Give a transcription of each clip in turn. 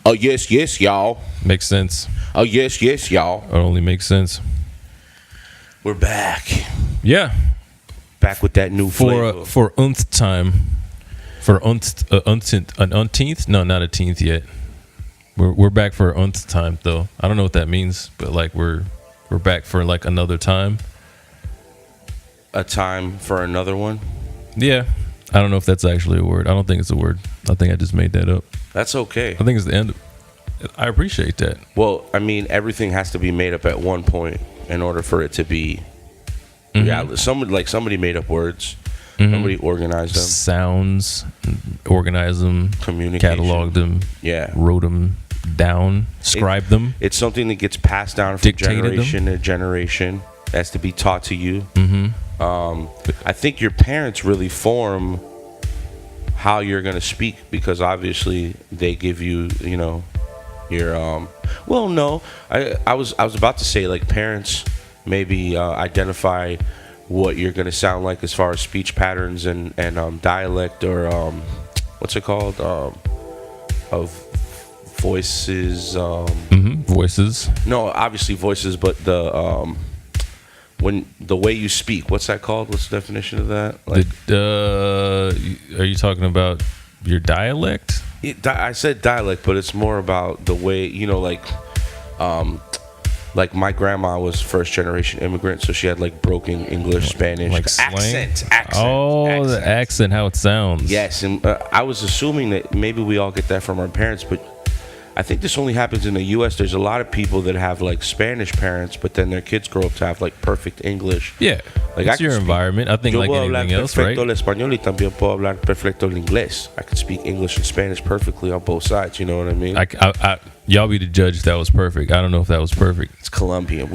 Oh, yes, yes, y'all. Makes sense. Oh, yes, yes, y'all. It only makes sense. We're back. Yeah. Back with that new flavor. For umpth time. For unteenth? No, not a teenth yet. We're back for umpth time though. I don't know what that means, but like we're back for like another time. A time for another one? Yeah. I don't know if that's actually a word. I don't think it's a word. I think I just made that up. That's okay. I think it's the end. I appreciate that. Well, I mean, everything has to be made up at one point in order for it to be reality. Somebody made up words. Somebody organized them. Sounds, organized them, communication, cataloged them, wrote them down, scribed them. It's something that gets passed down from generation to generation. It has to be taught to you. I think your parents really form how you're going to speak, because obviously they give you, you know, your well, no, I was about to say, like, parents maybe identify what you're going to sound like as far as speech patterns and dialect, or what's it called, of voices. Voices. No, obviously voices, but the when the way you speak, what's that called? What's the definition of that? Like, are you talking about your dialect? I said dialect, but it's more about the way, you know, like my grandma was first generation immigrant, so she had like broken English, Spanish, like accent. The accent, how it sounds. Yes, and I was assuming that maybe we all get that from our parents, but I think this only happens in the U.S. There's a lot of people that have like Spanish parents, but then their kids grow up to have like perfect English. Yeah, like it's your environment. I think like anything else, right? Yo puedo hablar español y también puedo hablar perfecto el inglés. I can speak English and Spanish perfectly on both sides. You know what I mean? Y'all be the judge if that was perfect. I don't know if that was perfect. It's Colombian.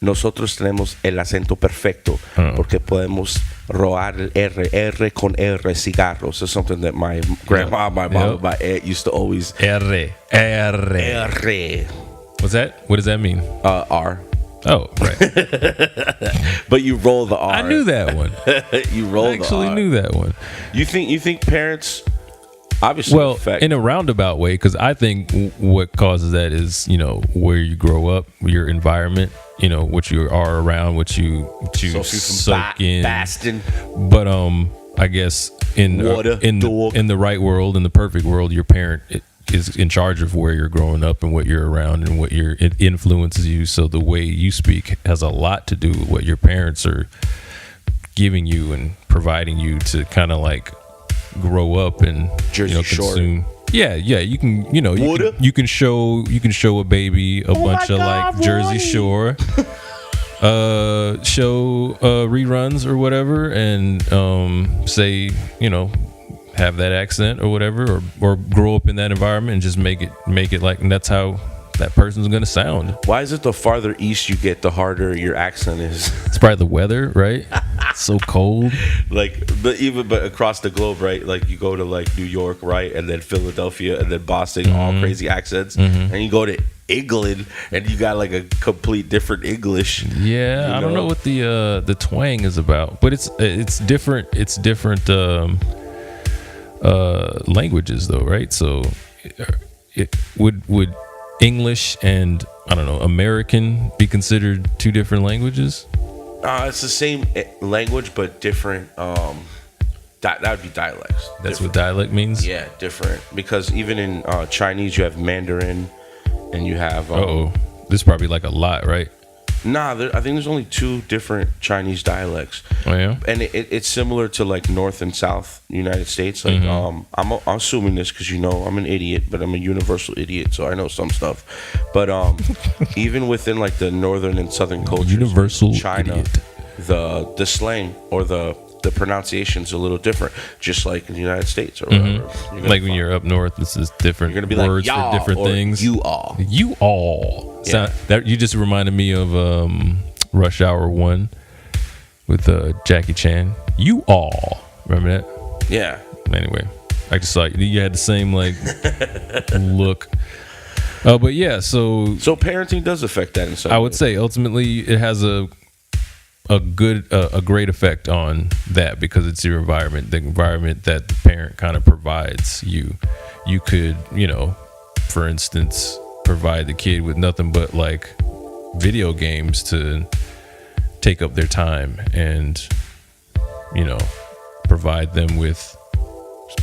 Nosotros tenemos el acento perfecto porque podemos roar el R con R cigarros. It's something that my grandma, my mom, my aunt used to always. R. What's that? What does that mean? R. Oh, right. But you roll the R. I knew that one. You roll the R. I actually knew that one. You think parents obviously in a roundabout way, because I think what causes that is, you know, where you grow up, your environment, you know, what you are around, what you soak in. Bastin. But I guess in the right world, in the perfect world, your parent is in charge of where you're growing up and what you're around and it influences you. So the way you speak has a lot to do with what your parents are giving you and providing you to kind of like grow up and Jersey consume. Shore. Yeah, you can, you know, you can show a baby a bunch of like Jersey Shore, show reruns or whatever, and say, you know, have that accent or whatever, or grow up in that environment and just make it like, and that's how that person's gonna sound. Why is it the farther east you get, the harder your accent is? It's probably the weather, right? It's so cold. Like, but across the globe, right? Like you go to like New York, right, and then Philadelphia, and then Boston, all crazy accents, and you go to England, and you got like a complete different English. Yeah, I don't know what the twang is about, but it's different. It's different languages, though, right? So it would English and, I don't know, American be considered two different languages? It's the same language, but different. That would be dialects. That's what dialect means? Yeah, different. Because even in Chinese, you have Mandarin, and you have. This is probably like a lot, right? Nah, I think there's only two different Chinese dialects. Oh yeah, and it's similar to like North and South United States. Like, I'm assuming this because, you know, I'm an idiot, but I'm a universal idiot, so I know some stuff. But even within like the northern and southern cultures, universal China, idiot. the slang or the pronunciation is a little different, just like in the United States or whatever. Like when you're up north, this is different. You're gonna be words like for different things. You all. Yeah. That you just reminded me of Rush Hour 1 with Jackie Chan. You all remember that? Yeah. Anyway, I just saw you had the same like look. But yeah, so parenting does affect that in some I would say ultimately it has a great effect on that, because it's your environment, the environment that the parent kind of provides you. You could, you know, for instance, provide the kid with nothing but like video games to take up their time, and provide them with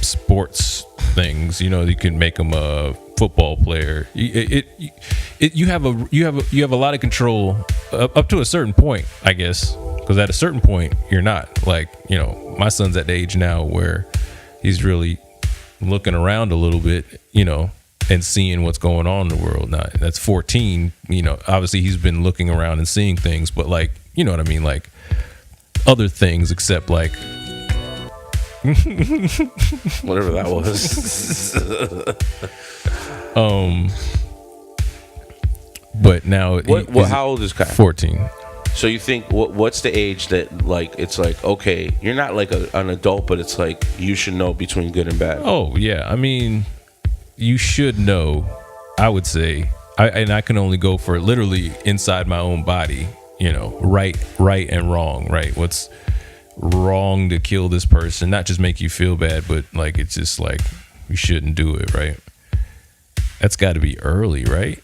sports things. You can make them a football player. You have a lot of control up to a certain point, I guess, because at a certain point you're not. Like, my son's at the age now where he's really looking around a little bit, and seeing what's going on in the world. Now, that's 14. Obviously he's been looking around and seeing things, but like, you know what I mean, like other things except like whatever that was. But now, how old is Kai? 14. So you think what's the age that like it's like, okay, you're not like an adult, but it's like you should know between good and bad? Oh yeah, I mean, you should know. I would say, I can only go for literally inside my own body. Right and wrong. Right, what's wrong to kill this person? Not just make you feel bad, but like it's just like you shouldn't do it. Right. That's got to be early, right?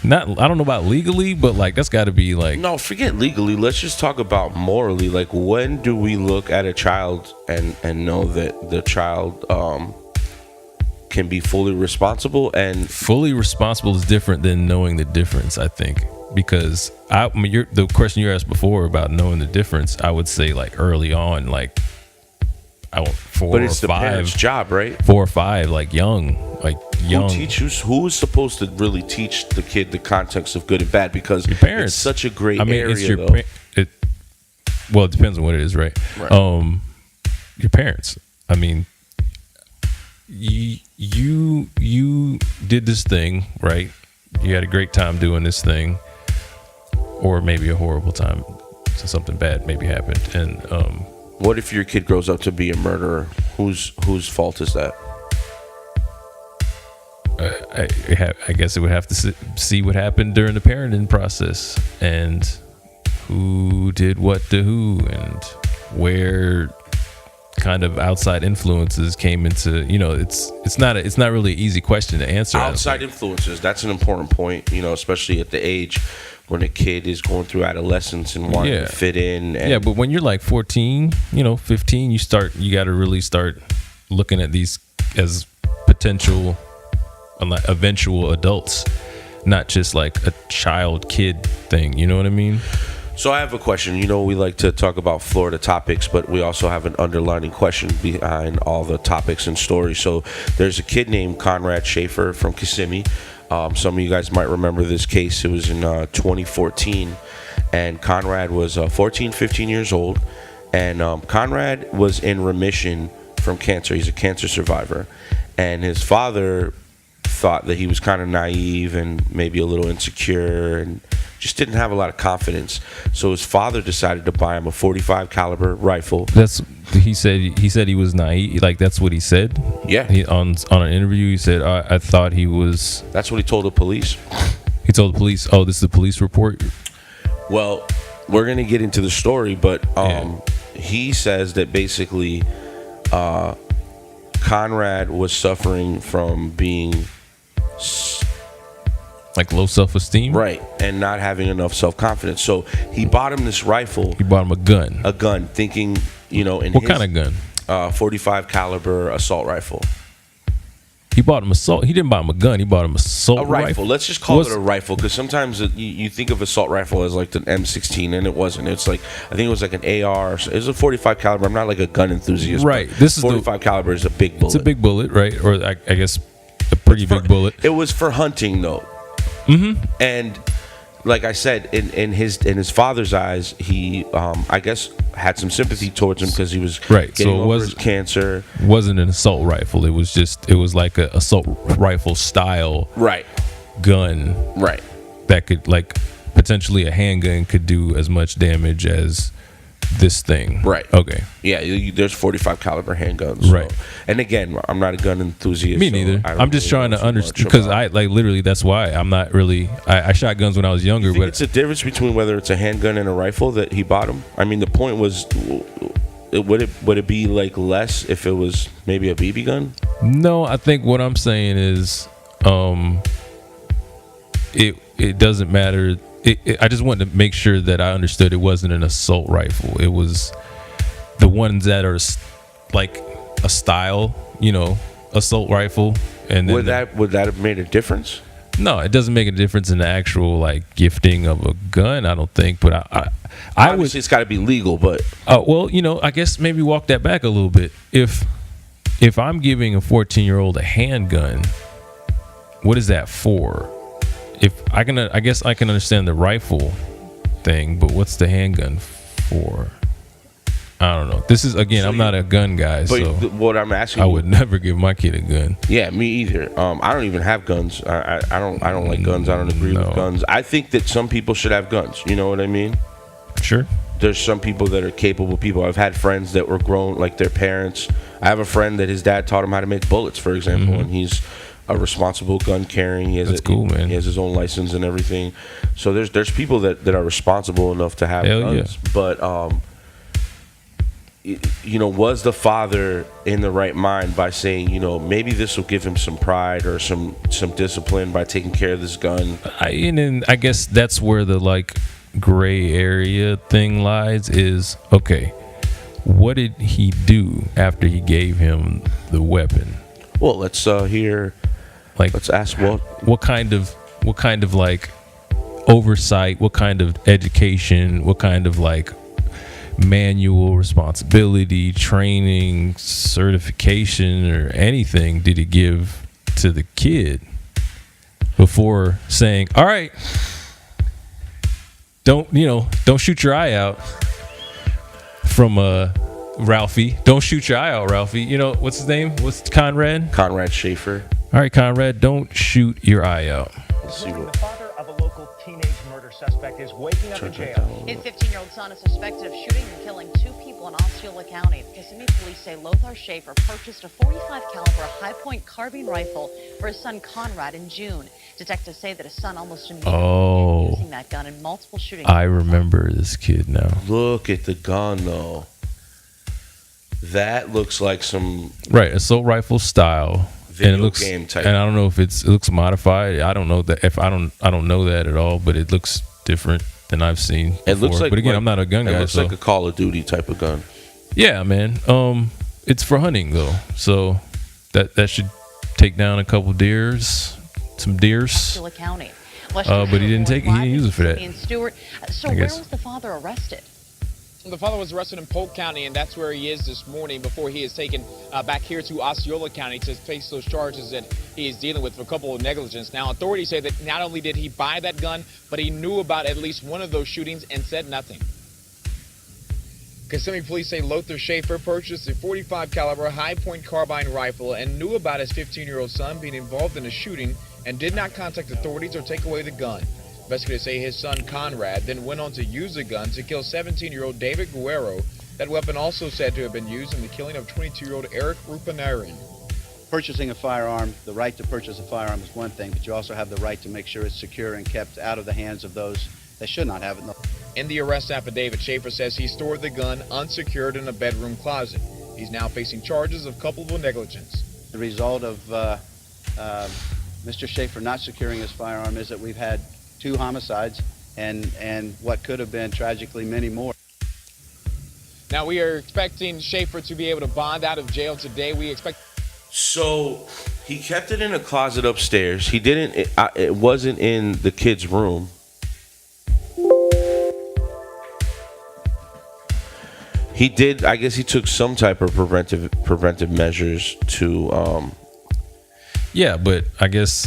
I don't know about legally, but like that's got to be like. No, forget legally. Let's just talk about morally. Like, when do we look at a child and know that the child can be fully responsible? And fully responsible is different than knowing the difference, I think, because the question you asked before about knowing the difference, I would say like early on, like 4 but it's or 5. The parent's job, right? 4 or 5, like young. Who's supposed to really teach the kid the context of good and bad? Because your parents. It's such a great area. It's your well, it depends on what it is, right? Your parents. I mean, you did this thing, right? You had a great time doing this thing, or maybe a horrible time, so something bad maybe happened. And what if your kid grows up to be a murderer? Whose fault is that? I guess it would have to see what happened during the parenting process, and who did what to who, and where kind of outside influences came into. It's not really an easy question to answer. Outside influences, that's an important point. Especially at the age when a kid is going through adolescence and wanting to fit in. And but when you're like 14, 15, you got to really start looking at these as potential eventual adults, not just like a child kid thing. You know what I mean? So I have a question. We like to talk about Florida topics, but we also have an underlining question behind all the topics and stories. So there's a kid named Konrad Schafer from Kissimmee. Some of you guys might remember this case. It was in 2014, and Konrad was 14, 15 years old, and Konrad was in remission from cancer. He's a cancer survivor, and his father thought that he was kind of naive and maybe a little insecure and just didn't have a lot of confidence. So his father decided to buy him a .45 caliber rifle. He said he was naive. Like, that's what he said. Yeah. On an interview, he said, I thought he was. That's what he told the police. He told the police, oh, this is the police report? Well, we're going to get into the story, but he says that basically Konrad was suffering from being like low self-esteem, right, and not having enough self-confidence. So he bought him this rifle. He bought him a gun, thinking, what kind of gun? .45 caliber assault rifle. He bought him assault. He didn't buy him a gun. He bought him a rifle. Let's just call it a rifle, because sometimes you think of assault rifle as like the M16, and it wasn't. It's like, I think it was like an AR. It was a .45 caliber. I'm not like a gun enthusiast, right? This is .45 caliber is a big bullet. It's a big bullet, right? Or I guess a pretty big bullet. It was for hunting, though. Mm-hmm. And like I said, in his father's eyes, he I guess had some sympathy towards him because he was getting over his cancer. Wasn't an assault rifle. It was like a assault rifle style gun. Right. That could, like, potentially a handgun could do as much damage as this thing. Right. Okay. Yeah, there's .45 caliber handguns. Right. And again, I'm not a gun enthusiast. Me neither. I'm just trying to understand, because I like literally that's why I'm not really. I shot guns when I was younger. But it's a difference between whether it's a handgun and a rifle that he bought him. I mean, the point was, would it be like less if it was maybe a BB gun? No, I think what I'm saying is, it doesn't matter. I just wanted to make sure that I understood it wasn't an assault rifle. It was the ones that are like a style, assault rifle. And would that have made a difference? No, it doesn't make a difference in the actual like gifting of a gun, I don't think. But I obviously it's got to be legal. But well, I guess maybe walk that back a little bit. If I'm giving a 14-year-old a handgun, what is that for? I guess I can understand the rifle thing, but what's the handgun for? I don't know. This is, again, I'm not a gun guy, but so what I'm asking, I would never give my kid a gun. Yeah, me either. I don't even have guns. I don't like guns. I don't agree with guns. I think that some people should have guns. You know what I mean? Sure. There's some people that are capable people. I've had friends that were grown, like their parents. I have a friend that his dad taught him how to make bullets, for example, and he's a responsible gun carrying. That's cool, man. He has his own license and everything. So there's people that are responsible enough to have guns. Yeah. But was the father in the right mind by saying, maybe this will give him some pride or some discipline by taking care of this gun? And I guess that's where the like gray area thing lies. Is okay. What did he do after he gave him the weapon? Well, let's hear. Like, let's ask what kind of like oversight, what kind of education, what kind of like manual responsibility, training, certification, or anything did he give to the kid before saying, all right, don't shoot your eye out from Ralphie. Don't shoot your eye out, Ralphie. What's his name? What's Konrad? Konrad Schafer. All right, Konrad, don't shoot your eye out. Let's see what. The father of a local teenage murder suspect is waking up in jail. His 15-year-old son is suspected of shooting and killing 2 people in Osceola County. Kissimmee police say Lothar Schafer purchased a .45 caliber high-point carbine rifle for his son Konrad in June. Detectives say that his son almost immediately began using that gun in multiple shootings. I remember this kid now. Look at the gun, though. That looks like some assault rifle style. Video and it looks, game type. And I don't know if it looks modified. I don't know that I don't know that at all. But it looks different than I've seen before. It looks like, but again, I'm not a gun guy. It looks like a Call of Duty type of gun. Yeah, man. It's for hunting though, so that should take down a couple deers, some deers. County. But he didn't use it for that. So where was the father arrested? The father was arrested in Polk County, and that's where he is this morning before he is taken back here to Osceola County to face those charges that he is dealing with for a couple of negligence. Now, authorities say that not only did he buy that gun, but he knew about at least one of those shootings and said nothing. Kissimmee police say Lothar Schafer purchased a .45 caliber high-point carbine rifle and knew about his 15-year-old son being involved in a shooting and did not contact authorities or take away the gun. Investigators say his son Konrad then went on to use the gun to kill 17-year-old David Guerrero. That weapon also said to have been used in the killing of 22-year-old Eric Rupanarin. Purchasing a firearm, the right to purchase a firearm is one thing, but you also have the right to make sure it's secure and kept out of the hands of those that should not have it. In the arrest affidavit, Schafer says he stored the gun unsecured in a bedroom closet. He's now facing charges of culpable negligence. The result of Mr. Schafer not securing his firearm is that we've had 2 homicides and what could have been tragically many more. Now we are expecting Schafer to be able to bond out of jail today. So he kept it in a closet upstairs. He didn't. It wasn't in the kid's room. He did. I guess he took some type of preventive measures to. Yeah, but I guess.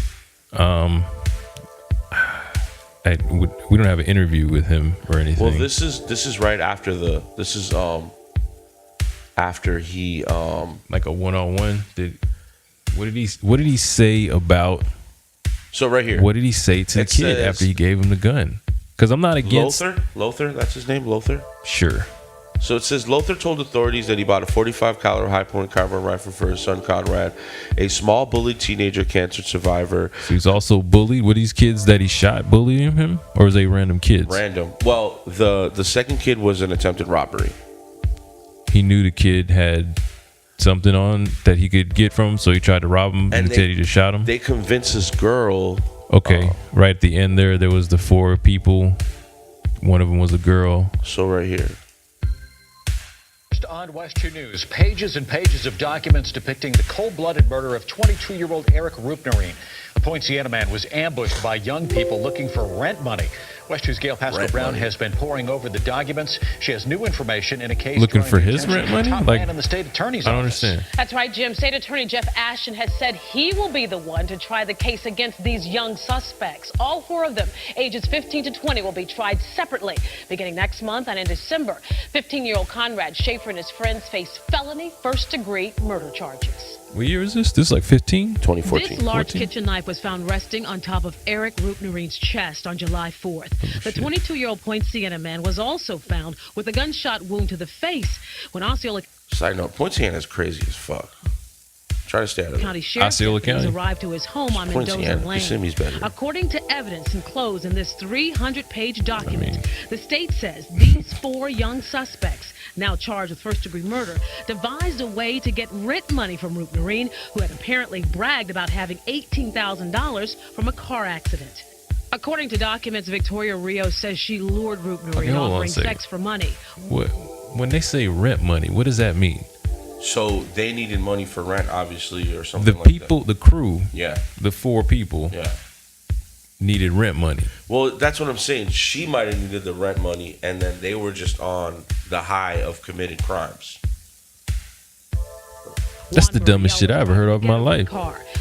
We don't have an interview with him or anything. Well, this is right after after he like a one-on-one. What did he say about? So right here, what did he say to the kid after he gave him the gun? Because I'm not against Lothar. That's his name, Lothar. Sure. So it says Lothar told authorities that he bought a .45 caliber high-point carbine rifle for his son Konrad, a small bullied teenager cancer survivor. So he's also bullied. Were these kids that he shot bullying him, or was they random kids? Random. Well, the second kid was an attempted robbery. He knew the kid had something on that he could get from him, so he tried to rob him and instead he just shot him. They convinced this girl. Okay, right at the end there was the 4 people. One of them was a girl. So right here. On West 2 News, pages and pages of documents depicting the cold-blooded murder of 22-year-old Eric Rupnerine. A Poinciana man was ambushed by young people looking for rent money. West 2's Gail Pascal-Brown has been poring over the documents. She has new information in a case looking for his rent money. Like in the state attorney's I don't office. understand. That's right, Jim. State Attorney Jeff Ashton has said he will be the one to try the case against these young suspects. All 4 of them, ages 15 to 20, will be tried separately beginning next month and in December. 15-year-old Konrad Schafer and his friends face felony first-degree murder charges. What year is this? This is like 15? 2014. This large 14? kitchen knife was found resting on top of Eric Rupnerine's chest on July 4th. The 22-year-old Poinciana man was also found with a gunshot wound to the face when Osceola Side note, Poinciana is crazy as fuck. Try to stay out of it. County Sheriff's Osceola deputies County. arrived to his home on Poinciana. Mendoza Lane. Kissimmee's better. According to evidence enclosed in this 300-page document, the state says these 4 young suspects, now charged with first-degree murder, devised a way to get rent money from Rupnerine, who had apparently bragged about having $18,000 from a car accident. According to documents, Victoria Rios says she lured Rupnerine, offering sex for money. What? When they say rent money, what does that mean? So they needed money for rent, obviously, or something The like people, the crew, that. the 4 people Yeah. needed rent money. Well, that's what I'm saying. She might have needed the rent money, and then they were just on the high of committed crimes. That's the dumbest shit I ever heard of in my life.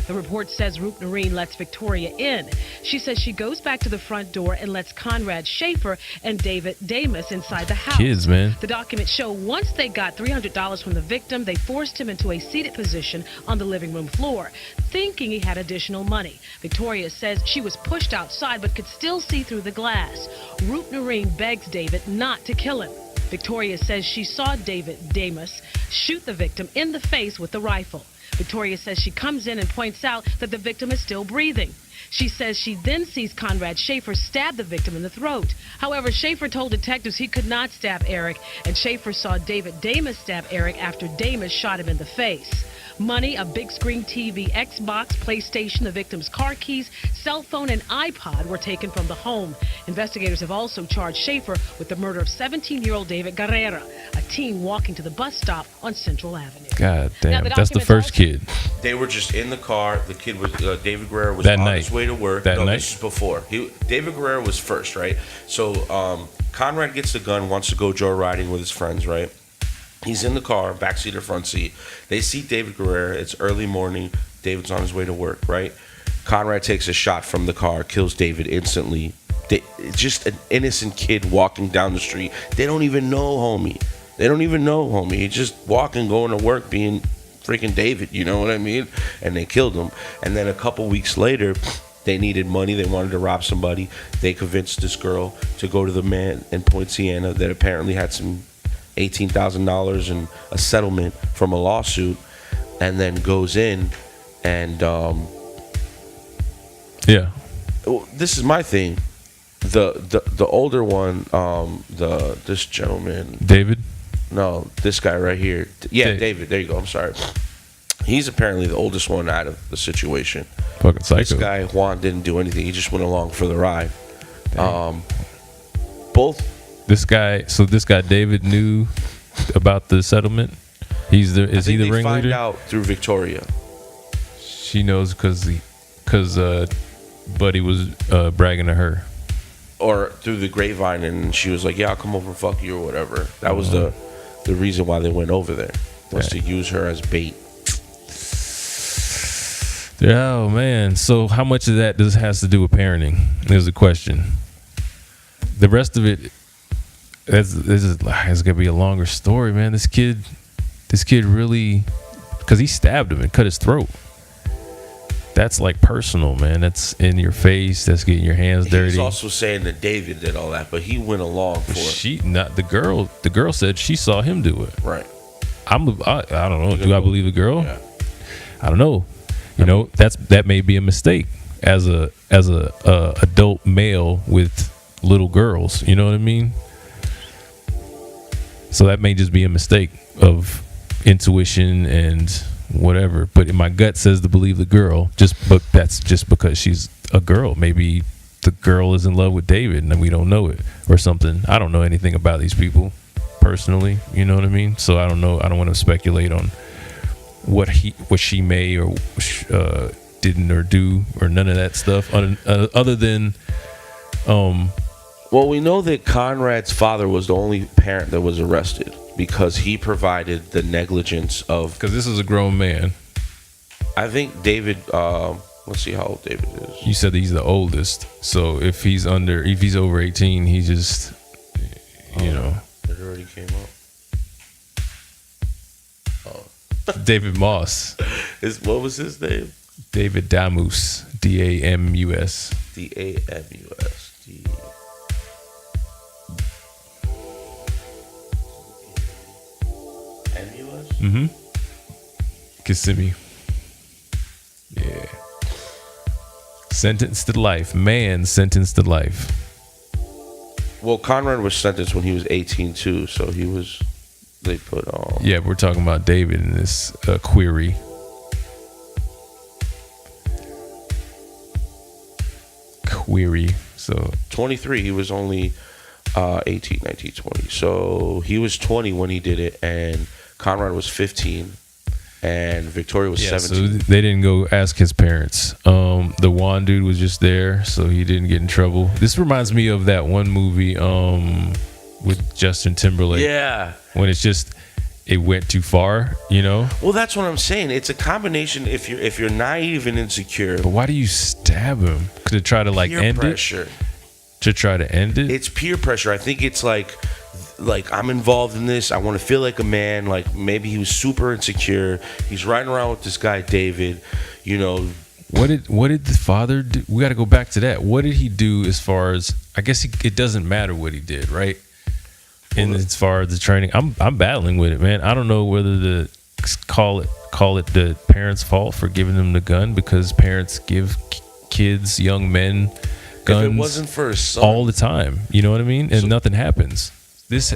The report says Rupnerine lets Victoria in. She says she goes back to the front door and lets Konrad Schafer and David Damus inside the house. Kids, man. The documents show once they got $300 from the victim, they forced him into a seated position on the living room floor, thinking he had additional money. Victoria says she was pushed outside but could still see through the glass. Rupnerine begs David not to kill him. Victoria says she saw David Damus shoot the victim in the face with the rifle. Victoria says she comes in and points out that the victim is still breathing. She says she then sees Konrad Schafer stab the victim in the throat. However, Schafer told detectives he could not stab Eric, and Schafer saw David Damus stab Eric after Damus shot him in the face. Money, a big screen TV, Xbox, PlayStation, the victim's car keys, cell phone, and iPod were taken from the home. Investigators have also charged Schafer with the murder of 17-year-old David Guerrero, a teen walking to the bus stop on Central Avenue. God damn, the that's the documents first also- kid. They were just in the car. The kid was David Guerrero was That on night. his way to work. That night? This is before. David Guerrero was first, right? So Konrad gets the gun, wants to go joyriding with his friends, right? He's in the car, backseat or front seat. They see David Guerrero. It's early morning. David's on his way to work, right? Konrad takes a shot from the car, kills David instantly. It's just an innocent kid walking down the street. They don't even know, homie. He's just walking, going to work, being freaking David, you know what I mean? And they killed him. And then a couple weeks later, they needed money. They wanted to rob somebody. They convinced this girl to go to the man in Poinciana that apparently had some $18,000 in a settlement from a lawsuit, and then goes in and this is my thing. The older one, this gentleman, David? No, this guy right here. Yeah, David. There you go. I'm sorry. He's apparently the oldest one out of the situation. Fucking psycho. This guy Juan didn't do anything. He just went along for the ride. Both. This guy David knew about the settlement. Is he the ringleader? Find out through Victoria. She knows because Buddy was bragging to her, or through the grapevine, and she was like, "Yeah, I'll come over and fuck you," or whatever. That was the reason why they went over there, was to use her as bait. Oh man! So how much of that has to do with parenting? Is the question. The rest of it, it's gonna be a longer story, man. This kid really, because he stabbed him and cut his throat. That's like personal, man. That's in your face. That's getting your hands dirty. He's also saying that David did all that, but he went along for it. The girl said she saw him do it. Right. I don't know. Do I believe the girl? Yeah. I don't know. That may be a mistake as a adult male with little girls. You know what I mean? So that may just be a mistake of intuition and whatever, but my gut says to believe the girl. But that's just because she's a girl. Maybe the girl is in love with David and we don't know it or something. I don't know anything about these people personally, you know what I mean? So I don't know. I don't want to speculate on what she may or didn't or do or none of that stuff. Other than, well, we know that Konrad's father was the only parent that was arrested because he provided the negligence of. Because this is a grown man. I think David. Let's see how old David is. You said he's the oldest, so if he's over 18, he just, you know. It already came up. Oh. David Moss. What was his name? David Damus. Damus. Damus. Mm-hmm. Kissimmee. Yeah. Sentenced to life. Man sentenced to life. Well, Konrad was sentenced when he was 18 too, so he was. They put on. Yeah, we're talking about David in this query. So 23. He was only 18, 19, 20. So he was 20 when he did it, and Konrad was 15, and Victoria was 17. So they didn't go ask his parents. The Juan dude was just there, so he didn't get in trouble. This reminds me of that one movie with Justin Timberlake. Yeah. When it went too far, you know? Well, that's what I'm saying. It's a combination. If you're naive and insecure. But why do you stab him? To try to end pressure. It? To try to end it? It's peer pressure. I think it's like I'm involved in this. I want to feel like a man. Like maybe he was super insecure. He's riding around with this guy David. You know. What did the father do? We got to go back to that. What did he do as far as? I guess it doesn't matter what he did, right? And as far as the training, I'm battling with it, man. I don't know whether to call it the parents' fault for giving them the gun, because parents give kids, young men, guns. If it wasn't for his son, all the time, you know what I mean, and nothing happens. This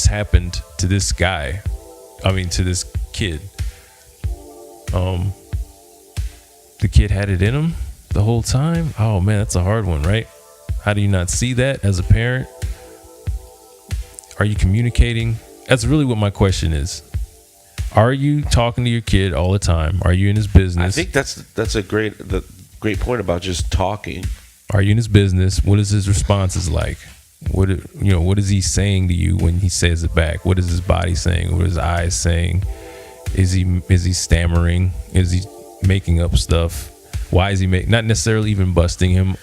happened to this guy. I mean, to this kid. The kid had it in him the whole time. Oh man, that's a hard one, right? How do you not see that as a parent? Are you communicating? That's really what my question is. Are you talking to your kid all the time? Are you in his business? I think that's a great point about just talking. Are you in his business? What is his responses like? What is he saying to you when he says it back? What is his body saying? What is his eyes saying? Is he stammering? Is he making up stuff? Why is he not necessarily even busting him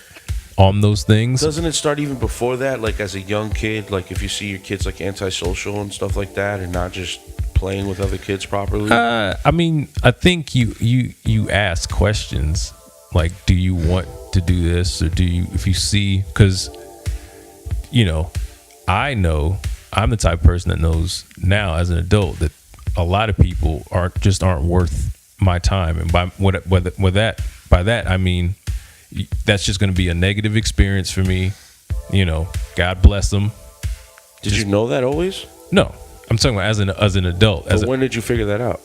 on those things? Doesn't it start even before that? Like as a young kid, like if you see your kids like antisocial and stuff like that, and not just playing with other kids properly? I mean, I think you ask questions like, do you want to do this, or do you, if you see, because I know I'm the type of person that knows now as an adult that a lot of people aren't worth my time, and by that I mean that's just going to be a negative experience for me. God bless them. Did you know that always? No, I'm talking about as an adult. But when did you figure that out?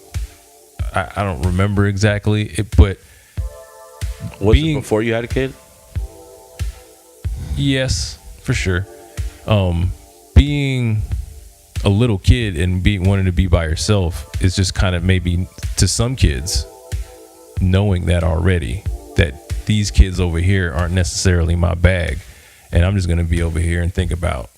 I don't remember exactly, but was it before you had a kid? Yes, for sure. Being a little kid and wanting to be by yourself is just kind of, maybe to some kids, knowing that already, that these kids over here aren't necessarily my bag, and I'm just going to be over here and think about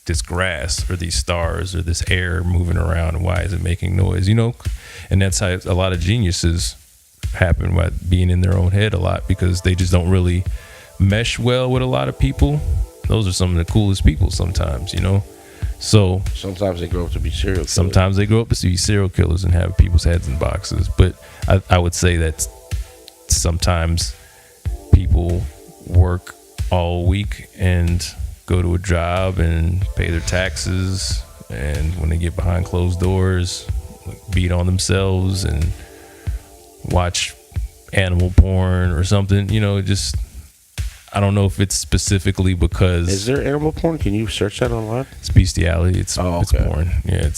this grass or these stars or this air moving around and why is it making noise, and that's how a lot of geniuses happen, by being in their own head a lot, because they just don't really mesh well with a lot of people. Those are some of the coolest people sometimes, so sometimes they grow up to be serial killers. Sometimes they grow up to be serial killers and have people's heads in boxes. But I would say that sometimes people work all week and go to a job and pay their taxes, and when they get behind closed doors, beat on themselves and watch animal porn or something, I don't know if it's specifically because... Is there animal porn? Can you search that online? It's bestiality. It's porn. Yeah,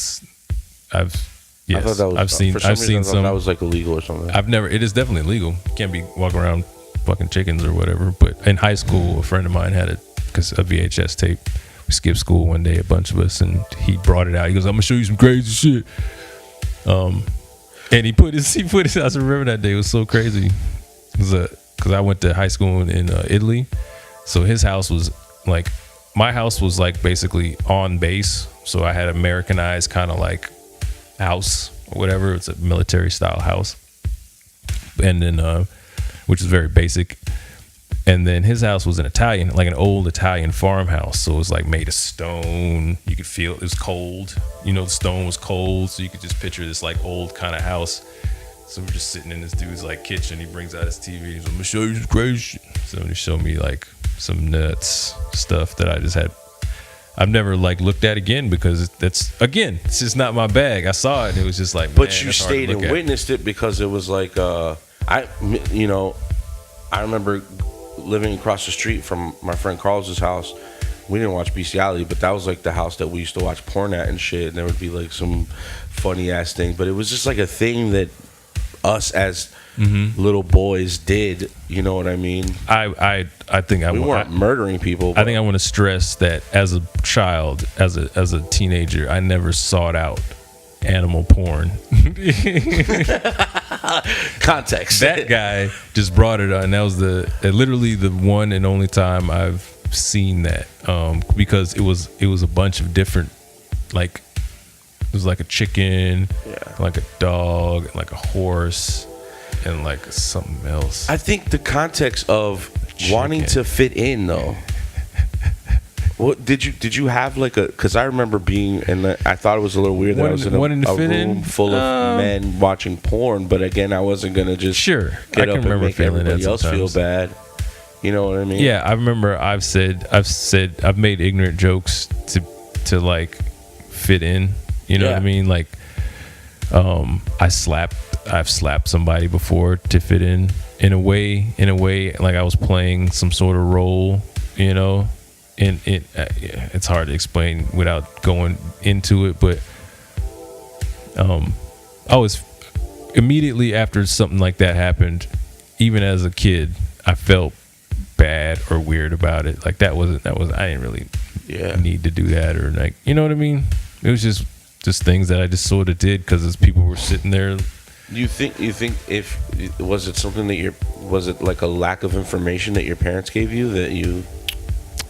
Yes, I thought that was, I've seen for some reason, I thought some. that was like illegal or something. It is definitely illegal. You can't be walking around fucking chickens or whatever. But in high school, a friend of mine had a VHS tape. We skipped school one day, a bunch of us, and he brought it out. He goes, "I'm gonna show you some crazy shit." And he put his. I remember that day. It was so crazy. Because I went to high school in Italy, so his house was like, my house was like basically on base. So I had Americanized kind of like house or whatever. It's a military style house, and then which is very basic. And then his house was like an old Italian farmhouse. So it was like made of stone. You could feel it was cold. The stone was cold. So you could just picture this like old kind of house. So we're just sitting in this dude's like kitchen. He brings out his TV. He's like, "I'm gonna show you some crazy shit." So he showed me like some nuts stuff that I just had. I've never like looked at again because it's just not my bag. I saw it and it was just like, but you stayed and witnessed it because it was like, I remember living across the street from my friend Carl's house. We didn't watch bestiality, but that was like the house that we used to watch porn at and shit. And there would be like some funny ass thing, but it was just like a thing that us as little boys did. You know what I mean? I think we weren't murdering people. I think I want to stress that as a child, as a teenager, I never sought out animal porn. Context. That guy just brought it on. That was literally the one and only time I've seen that, because it was a bunch of different, like, it was like a chicken, like a dog, like a horse, and like something else. I think the context of wanting to fit in, though. What did you have like a? Because I remember being, and I thought it was a little weird that I was in a room full of men watching porn. But again, I wasn't gonna just get up and make everybody else feel bad. You know what I mean? Yeah, I remember. I've made ignorant jokes to like fit in. You know what I mean? Like, I've slapped somebody before to fit in a way, like I was playing some sort of role, and it's hard to explain without going into it, but I was immediately after something like that happened, even as a kid, I felt bad or weird about it. Like I didn't really need to do that, or like, you know what I mean? It was just things that I just sort of did because people were sitting there. You think was it something that was it like a lack of information that your parents gave you that you?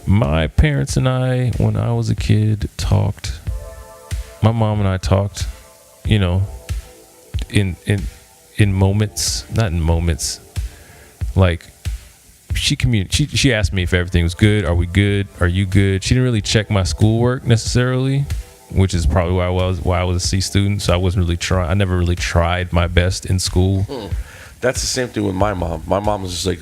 My parents and I, when I was a kid, talked. My mom and I talked, in moments, not in moments. Like she asked me if everything was good. Are we good? Are you good? She didn't really check my schoolwork necessarily, which is probably why I was a C student. So I wasn't really I never really tried my best in school. That's the same thing with my mom. My mom was just like,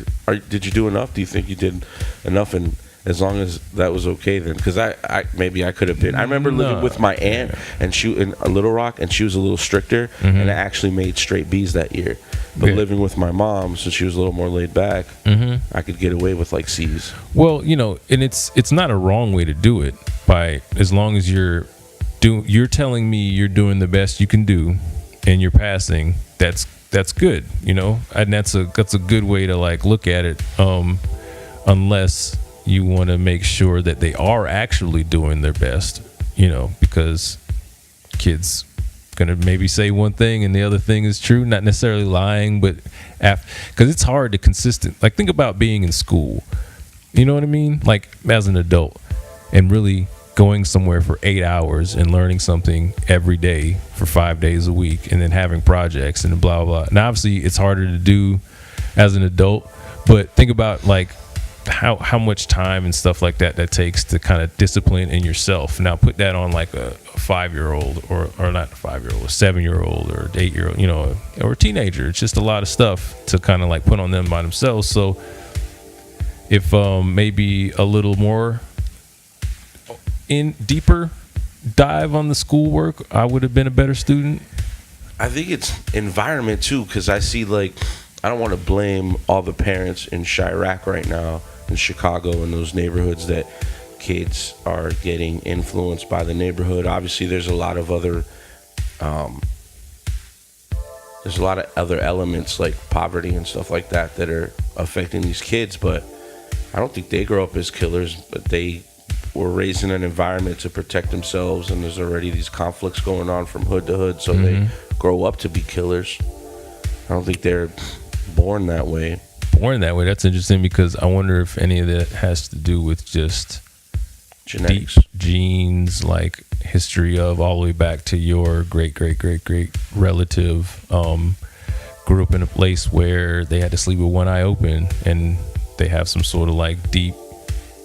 "Did you do enough? Do you think you did enough?" And as long as that was okay, then, because I maybe I could have been. I remember living with my aunt and she in Little Rock, and she was a little stricter, and I actually made straight B's that year. But living with my mom, since she was a little more laid back, I could get away with like C's. Well, and it's not a wrong way to do it, as long as you're telling me you're doing the best you can do, and you're passing. That's good, and that's a good way to like look at it, unless you want to make sure that they are actually doing their best, because kids gonna maybe say one thing and the other thing is true, not necessarily lying, but because it's hard to like, think about being in school, you know what I mean, like as an adult, and really going somewhere for 8 hours and learning something every day for 5 days a week, and then having projects and blah blah blah. Now obviously it's harder to do as an adult, but think about like how much time and stuff like that takes to kind of discipline in yourself. Now put that on like a 5-year-old or not a 5-year-old, a 7-year-old or 8-year-old, or a teenager. It's just a lot of stuff to kind of like put on them by themselves. So if maybe a little more deeper dive on the schoolwork, I would have been a better student. I think it's environment too, because I see, like, I don't want to blame all the parents in Chirac right now in Chicago and those neighborhoods that kids are getting influenced by the neighborhood. Obviously there's a lot of other there's a lot of other elements like poverty and stuff like that that are affecting these kids. But I don't think they grow up as killers, but they were raised in an environment to protect themselves, and there's already these conflicts going on from hood to hood, so they grow up to be killers. I don't think they're born that way. That's interesting, because I wonder if any of that has to do with just Genetics, deep genes, like history of all the way back to your great relative grew up in a place where they had to sleep with one eye open, and they have some sort of like deep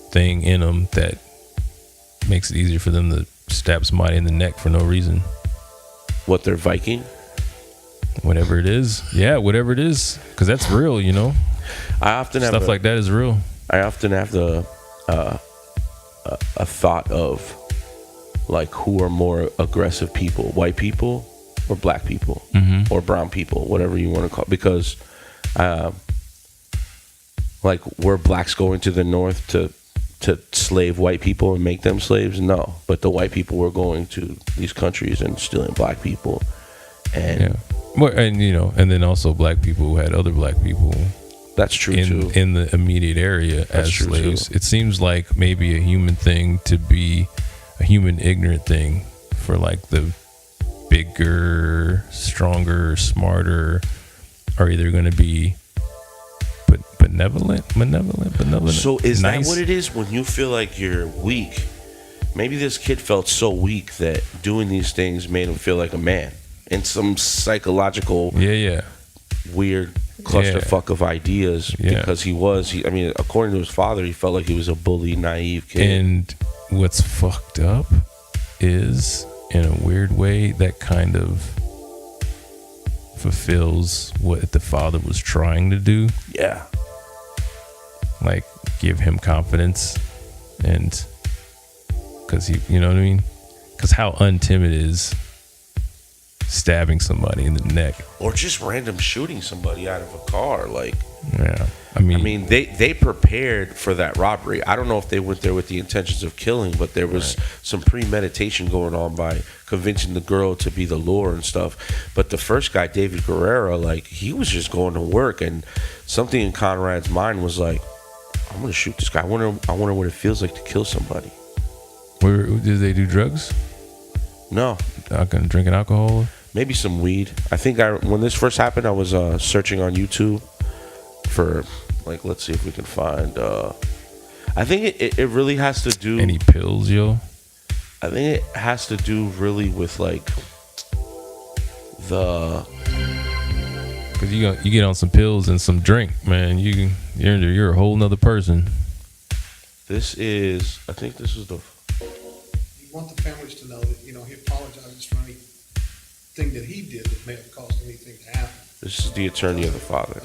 thing in them that makes it easier for them to stab somebody in the neck for no reason. What, they're Viking? Whatever it is, because that's real, you know. I often have stuff like that is real. I often have the a thought of like, who are more aggressive people, white people or black people, or brown people, whatever you want to call it. Because like, were blacks going to the north to slave white people and make them slaves? No, but the white people were going to these countries and stealing black people. And well, and you know, and then also black people who had other black people. That's true too. In the immediate area as slaves. It seems like maybe a human thing to be a human ignorant thing for like the bigger, stronger, smarter are either going to be benevolent. So is nice. that what it is when you feel like you're weak? Maybe this kid felt so weak that doing these things made him feel like a man in some psychological weird clusterfuck of ideas, because I mean, according to his father, he felt like he was a bully, naive kid. And what's fucked up is, in a weird way, that kind of fulfills what the father was trying to do. Yeah. Like, give him confidence, and because he, you know what I mean? Because how untimid is stabbing somebody in the neck, or just random shooting somebody out of a car? Like, I mean they prepared for that robbery. I don't know if they went there with the intentions of killing, but there was some premeditation going on by convincing the girl to be the lure and stuff. But the first guy, David Guerrero, like, he was just going to work, and something in Konrad's mind was like, I'm gonna shoot this guy. I wonder what it feels like to kill somebody. Where did they do drugs? No. Drinking alcohol? Maybe some weed. I think when this first happened, I was searching on YouTube for, like, let's see if we can find. I think it really has to do. Any pills, yo? I think it has to do really with like the. Cause you get on some pills and some drink, man. You're a whole nother person. I think this is the. You want the families to know that, you know, he apologizes for anything that he did that may have caused anything to happen. This is the attorney of the father.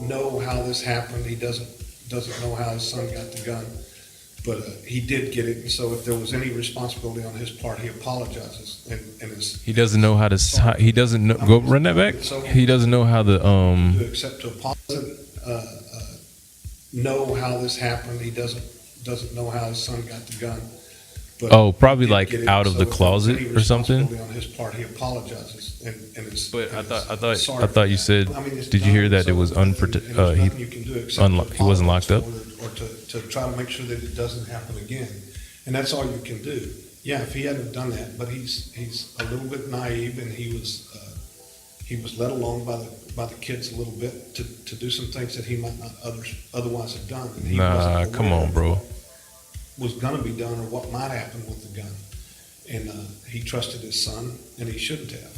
Know how this happened. He doesn't know how his son got the gun, but he did get it. And so if there was any responsibility on his part, he apologizes. And he doesn't know how to. He doesn't know. Go run that back. He doesn't know how the except to apologize. Know how this happened. He doesn't know how his son got the gun. But probably like out of the closet or something. On his part, he apologizes. But I thought you said. Did you hear that it was unprotected? He wasn't locked up. Or to try to make sure that it doesn't happen again, and that's all you can do. Yeah, if he hadn't done that, but he's a little bit naive, and he was led along by the kids a little bit to do some things that he might not otherwise have done. And he come on, bro. Was going to be done, or what might happen with the gun, and he trusted his son, and he shouldn't have.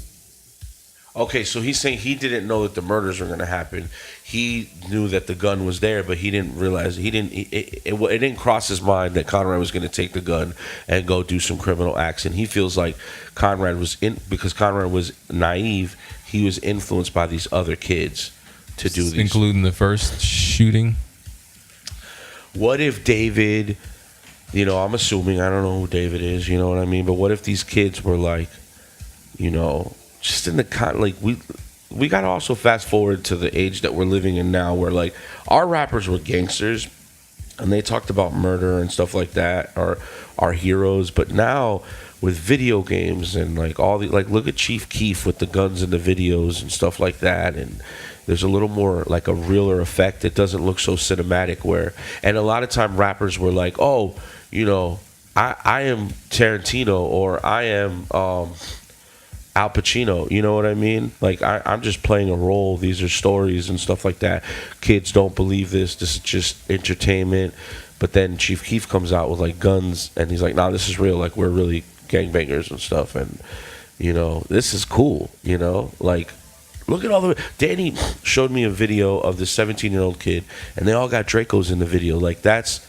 Okay, so he's saying he didn't know that the murders were going to happen. He knew that the gun was there, but he didn't realize it didn't cross his mind that Konrad was going to take the gun and go do some criminal acts. And he feels like because Konrad was naive, he was influenced by these other kids to do these, including the first shooting. What if David? You know, I'm assuming, I don't know who David is, you know what I mean? But what if these kids were like, you know, just in the like, we got to also fast forward to the age that we're living in now, where like our rappers were gangsters and they talked about murder and stuff like that, or our heroes. But now with video games and like all the, like, look at Chief Keef with the guns and the videos and stuff like that, and there's a little more like a realer effect. It doesn't look so cinematic. And a lot of time rappers were like, oh, you know, I am Tarantino, or I am Al Pacino, you know what I mean? Like, I'm just playing a role. These are stories and stuff like that. Kids don't believe this. This is just entertainment. But then Chief Keef comes out with like guns, and he's like, nah, this is real. Like, we're really gangbangers and stuff. And, you know, this is cool, you know? Like, look at all the... Danny showed me a video of this 17-year-old kid, and they all got Dracos in the video. Like, that's...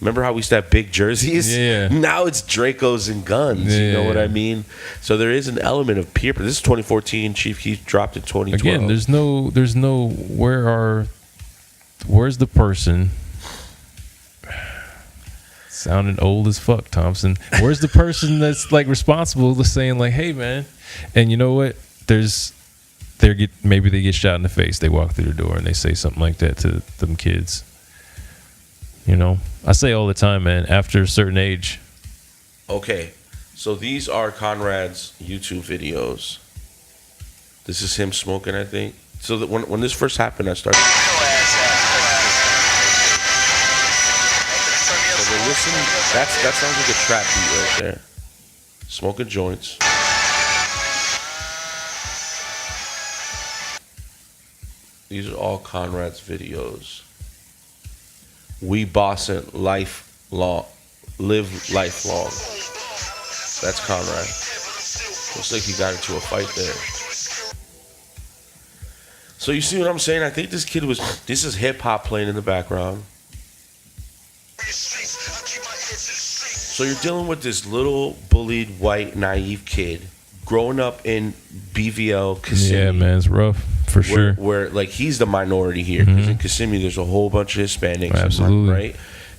Remember how we used to have big jerseys? Yeah. Now it's Dracos and guns. Yeah. You know what I mean? So there is an element of peer... This is 2014. Chief Keef dropped in 2012. Again, there's no... Where's the person... Sounding old as fuck, Thompson. Where's the person that's like responsible to saying like, hey, man, and you know what? Maybe they get shot in the face. They walk through the door and they say something like that to them kids. You know, I say all the time, man, after a certain age. Okay, so these are Konrad's YouTube videos. This is him smoking, I think. So that when this first happened, I started. So listen, that sounds like a trap beat right there. Smoking joints. These are all Konrad's videos. We bossin' lifelong, live lifelong. That's Konrad. Looks like he got into a fight there. So you see what I'm saying? I think this kid this is hip hop playing in the background. So you're dealing with this little bullied white naive kid growing up in BVL, Kissimmee. Yeah, man, it's rough for sure. Where like he's the minority here. Because in Kissimmee, there's a whole bunch of Hispanics. Absolutely. Right?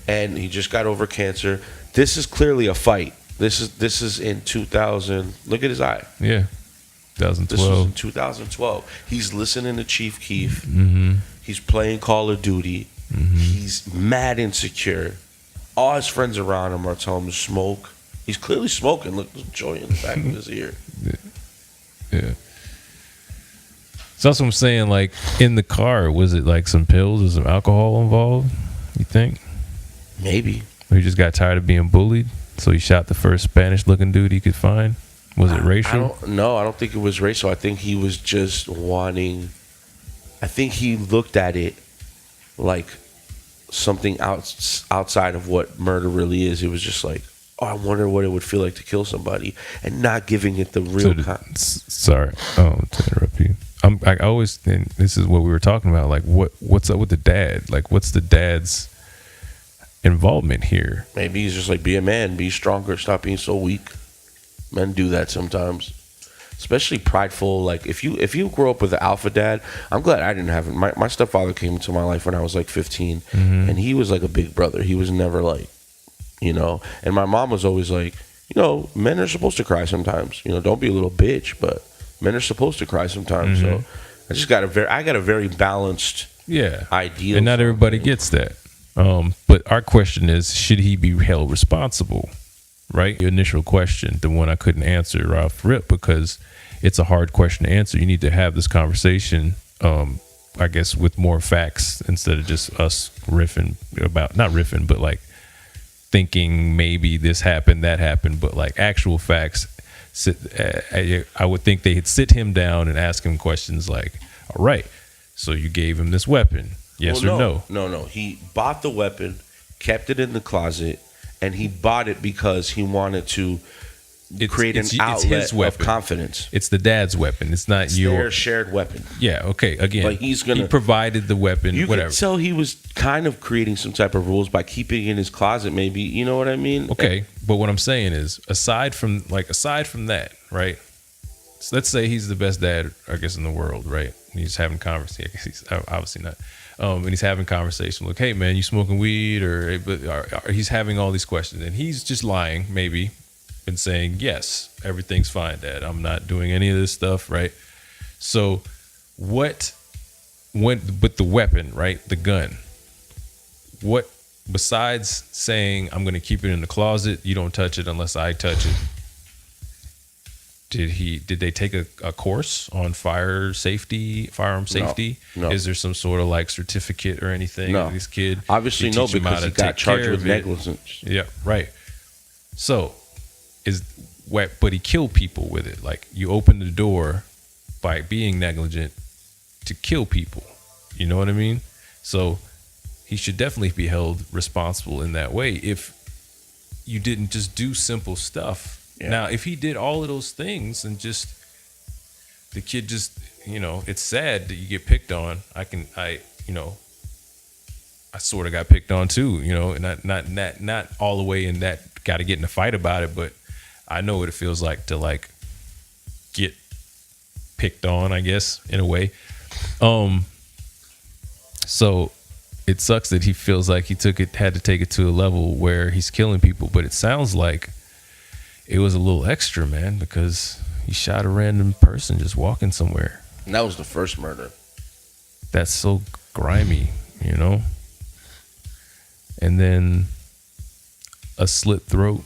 And he just got over cancer. This is clearly a fight. This is in 2000. Look at his eye. Yeah, 2012. This was in 2012. He's listening to Chief Keef. He's playing Call of Duty. He's mad insecure. All his friends around him are telling him to smoke. He's clearly smoking. Look, there's joy in the back of his ear. Yeah. So that's what I'm saying. Like, in the car, was it like some pills or some alcohol involved? You think? Maybe. Or he just got tired of being bullied, so he shot the first Spanish-looking dude he could find? Was it racial? I don't think it was racial. I think he was just wanting... I think he looked at it like something outside of what murder really is. It was just like, oh, I wonder what it would feel like to kill somebody, and not giving it the real... Sorry, to interrupt you. I always think this is what we were talking about. Like, what's up with the dad? Like, what's the dad's involvement here? Maybe he's just like, be a man, be stronger, stop being so weak. Men do that sometimes, especially prideful. Like, if you grow up with an alpha dad, I'm glad I didn't have it. My stepfather came into my life when I was like 15, and he was like a big brother. He was never like, you know. And my mom was always like, you know, men are supposed to cry sometimes. You know, don't be a little bitch, but men are supposed to cry sometimes. So I got a very balanced idea. And not everybody gets that. But our question is, should he be held responsible? Right? Your initial question, the one I couldn't answer off rip, because it's a hard question to answer. You need to have this conversation, I guess, with more facts instead of just us riffing about, not riffing, but like thinking maybe this happened, that happened, but like actual facts. I would think they'd sit him down and ask him questions like, all right, so you gave him this weapon, yes or no? No. He bought the weapon, kept it in the closet, and he bought it because he wanted to create an outlet of confidence. It's the dad's weapon. It's not their shared weapon. Yeah, okay. Again, like he provided the weapon, whatever. Could tell he was kind of creating some type of rules by keeping it in his closet, maybe. You know what I mean? Okay, but what I'm saying is, aside from that, right? So let's say he's the best dad, I guess, in the world, right? He's having conversation. He's obviously not. And he's having conversation like, hey, man, you smoking weed? Or he's having all these questions. And he's just lying, maybe, and saying, yes, everything's fine, Dad. I'm not doing any of this stuff, right? So what went with the weapon, right? The gun. What besides saying, I'm going to keep it in the closet, you don't touch it unless I touch it, did they take a course on firearm safety? No. Is there some sort of like certificate or anything? No. This kid, obviously no, because he got charged with negligence. Yeah, right. So but he killed people with it. Like, you open the door by being negligent to kill people. You know what I mean? So he should definitely be held responsible in that way if you didn't just do simple stuff. Yeah. Now, if he did all of those things and just the kid just, it's sad that you get picked on. I sort of got picked on too, and not all the way in that got to get in a fight about it, but I know what it feels like to like get picked on, I guess, in a way. So it sucks that he feels like he had to take it to a level where he's killing people, but it sounds like it was a little extra, man, because he shot a random person just walking somewhere. And that was the first murder. That's so grimy, And then a slit throat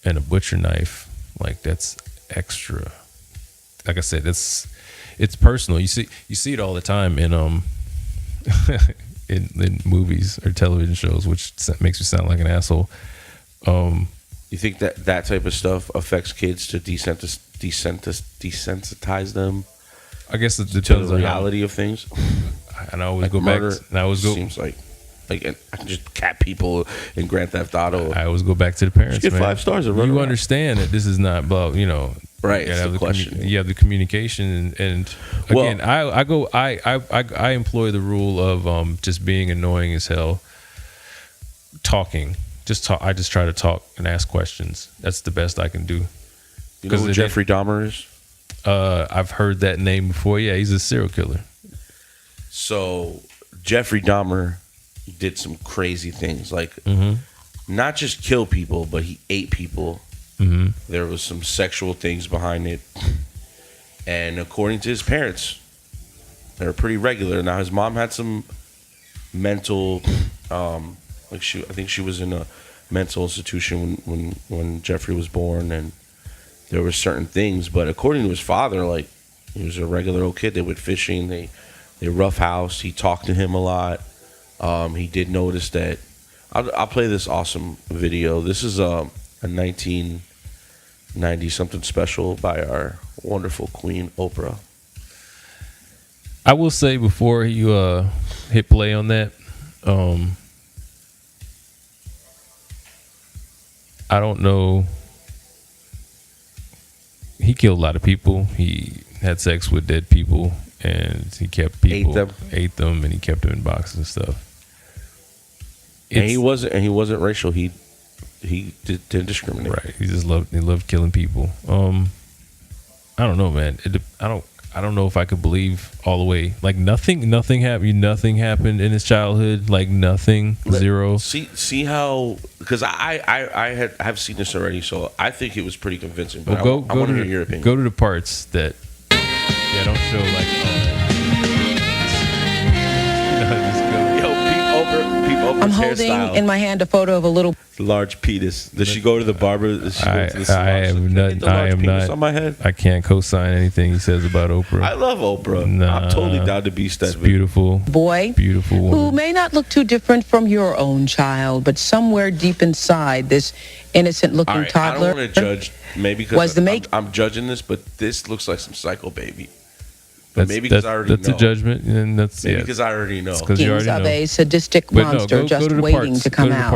and a butcher knife, like, that's extra. Like I said, it's personal. You see it all the time in in movies or television shows, which makes me sound like an asshole. You think that type of stuff affects kids to desensitize them? I guess it to depends the on reality of things. And I always like go murder, back. And I always go. Seems like I can just cat people in Grand Theft Auto. I always go back to the parents. Just get man. 5 stars and run You around. Understand that this is not about right. You It's have the question. You have the communication and again, I employ the rule of just being annoying as hell. Talking. I just try to talk and ask questions. That's the best I can do. You know who Jeffrey Dahmer is? I've heard that name before. Yeah, he's a serial killer. So Jeffrey Dahmer did some crazy things, like not just kill people, but he ate people. Mm-hmm. There was some sexual things behind it, and according to his parents, they were pretty regular. Now his mom had some mental, I think she was in a mental institution when Jeffrey was born, and there were certain things. But according to his father, like, he was a regular old kid. They went fishing. They roughhoused. He talked to him a lot. He did notice that. I'll play this awesome video. This is a 1990 something special by our wonderful queen Oprah. I will say before you hit play on that, I don't know. He killed a lot of people. He had sex with dead people, and he kept people, ate them, and he kept them in boxes and stuff. And he wasn't racial. He didn't discriminate. Right. He loved killing people. I don't know, man. I don't know if I could believe all the way. Like, nothing happened in his childhood. Like, nothing. Zero. See how, because I have seen this already, so I think it was pretty convincing. But well, I want to hear your opinion. Go to the parts that don't show like. I'm holding in my hand a photo of a little large penis. Does she go to the barber? I am not on my head. I can't co-sign anything he says about Oprah. I love Oprah. I'm totally down to be It's beautiful. Beautiful woman. who may not look too different from your own child, but somewhere deep inside this innocent-looking toddler. I don't want to judge, maybe because I'm judging this, but this looks like some psycho baby. But maybe because I already know. That's a judgment, and that's maybe because I already know. Because you already know. Of a sadistic monster just waiting to come out.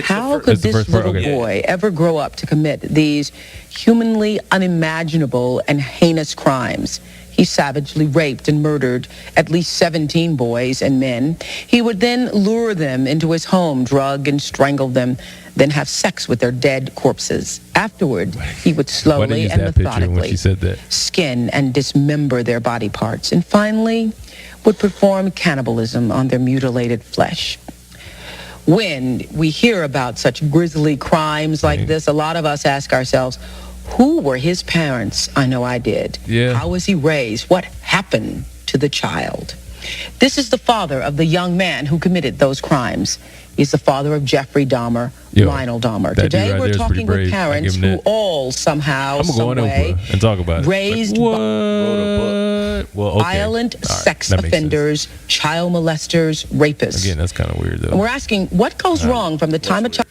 How could this little boy ever grow up to commit these humanly unimaginable and heinous crimes? He savagely raped and murdered at least 17 boys and men. He would then lure them into his home, drug and strangle them, then have sex with their dead corpses. Afterward, he would slowly and methodically skin and dismember their body parts, and finally would perform cannibalism on their mutilated flesh. When we hear about such grisly crimes like this, a lot of us ask ourselves, who were his parents? I know I did. Yeah. How was he raised? What happened to the child? This is the father of the young man who committed those crimes. He's the father of Jeffrey Dahmer, Lionel Dahmer. Today we're talking with parents who all somehow, some way, and talk about raised violent sex offenders, child molesters, rapists. Again, that's kind of weird, though. And we're asking, what goes wrong from the time a child...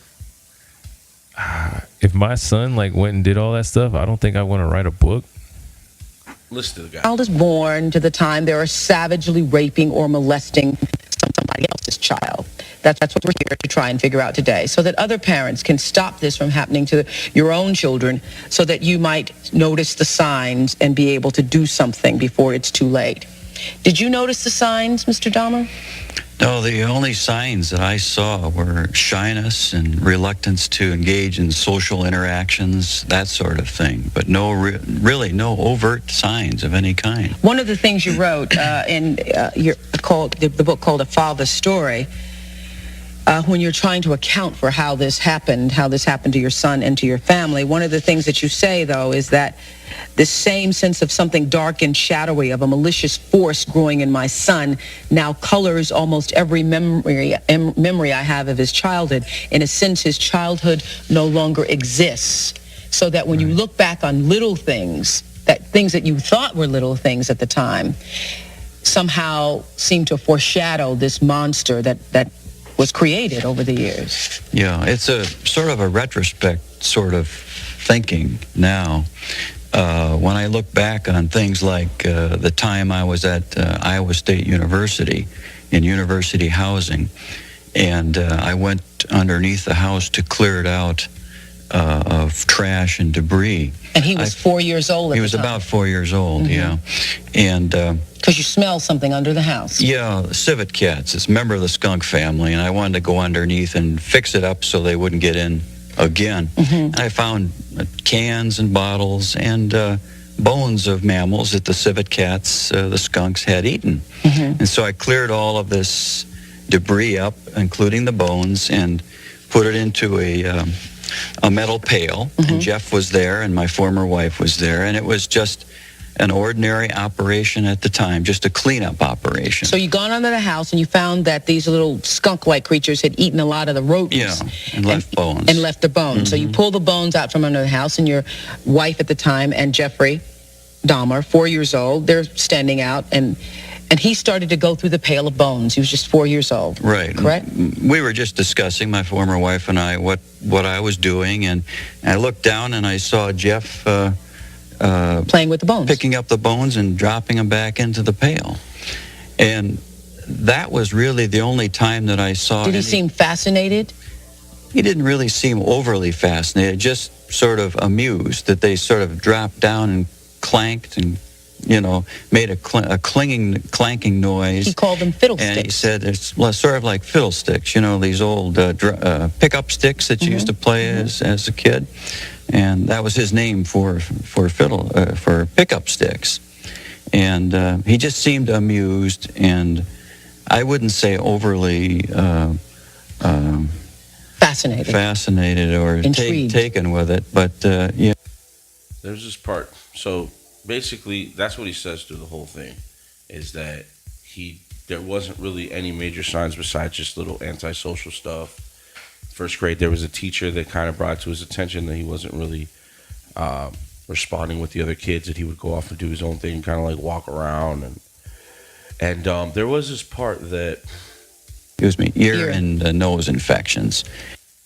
If my son went and did all that stuff, I don't think I want to write a book. Listen to the guy. Child is born to the time they are savagely raping or molesting somebody else's child. That's what we're here to try and figure out today, so that other parents can stop this from happening to your own children, so that you might notice the signs and be able to do something before it's too late. Did you notice the signs, Mr. Dahmer? No, the only signs that I saw were shyness and reluctance to engage in social interactions, that sort of thing, but really no overt signs of any kind. One of the things you wrote in the book called A Father's Story, when you're trying to account for how this happened to your son and to your family, one of the things that you say, though, is that this same sense of something dark and shadowy, of a malicious force growing in my son, now colors almost every memory I have of his childhood. In a sense, his childhood no longer exists. So that when you look back on little things, things that you thought were little things at the time, somehow seem to foreshadow this monster that was created over the years. Yeah, it's a sort of a retrospect sort of thinking now. When I look back on things like the time I was at Iowa State University in university housing, and I went underneath the house to clear it out of trash and debris. And he was 4 years old at the time. He was about 4 years old, yeah. And because you smell something under the house. Yeah, civet cats. It's a member of the skunk family, and I wanted to go underneath and fix it up so they wouldn't get in again. And I found cans and bottles and bones of mammals that the civet cats, the skunks, had eaten. And so I cleared all of this debris up, including the bones, and put it into a metal pail. And Jeff was there, and my former wife was there, and it was just an ordinary operation at the time, just a cleanup operation. So you gone under the house and you found that these little skunk-like creatures had eaten a lot of the rodents. Yeah, and left bones. And left the bones. So you pull the bones out from under the house, and your wife at the time and Jeffrey Dahmer, 4 years old, they're standing out, and he started to go through the pail of bones. He was just 4 years old. Right. Correct? We were just discussing, my former wife and I, what I was doing, and I looked down and I saw Jeff playing with the bones, picking up the bones and dropping them back into the pail. And that was really the only time that I saw. Did he seem fascinated? He didn't really seem overly fascinated, just sort of amused that they sort of dropped down and clanked and, made a clanking noise. He called them fiddlesticks. And he said it's sort of like fiddlesticks, these old pickup sticks that you used to play as a kid. And that was his name for pickup sticks. And he just seemed amused, and I wouldn't say overly fascinated or taken with it, but yeah. There's this part. So basically, that's what he says through the whole thing, is that there wasn't really any major signs besides just little antisocial stuff. First grade, there was a teacher that kind of brought to his attention that he wasn't really responding with the other kids, that he would go off and do his own thing, kind of like walk around. And there was this part that... ear and nose infections.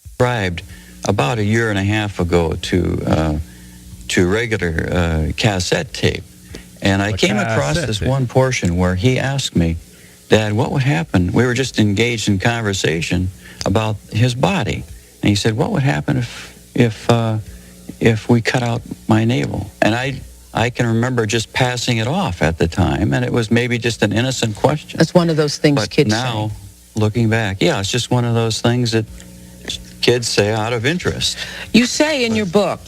Described about a year and a half ago to regular cassette tape. And I came across this one portion where he asked me, Dad, what would happen? We were just engaged in conversation about his body. And he said, what would happen if we cut out my navel? And I can remember just passing it off at the time, and it was maybe just an innocent question. That's one of those things kids now, say. Looking back, it's just one of those things that kids say out of interest. You say in your book,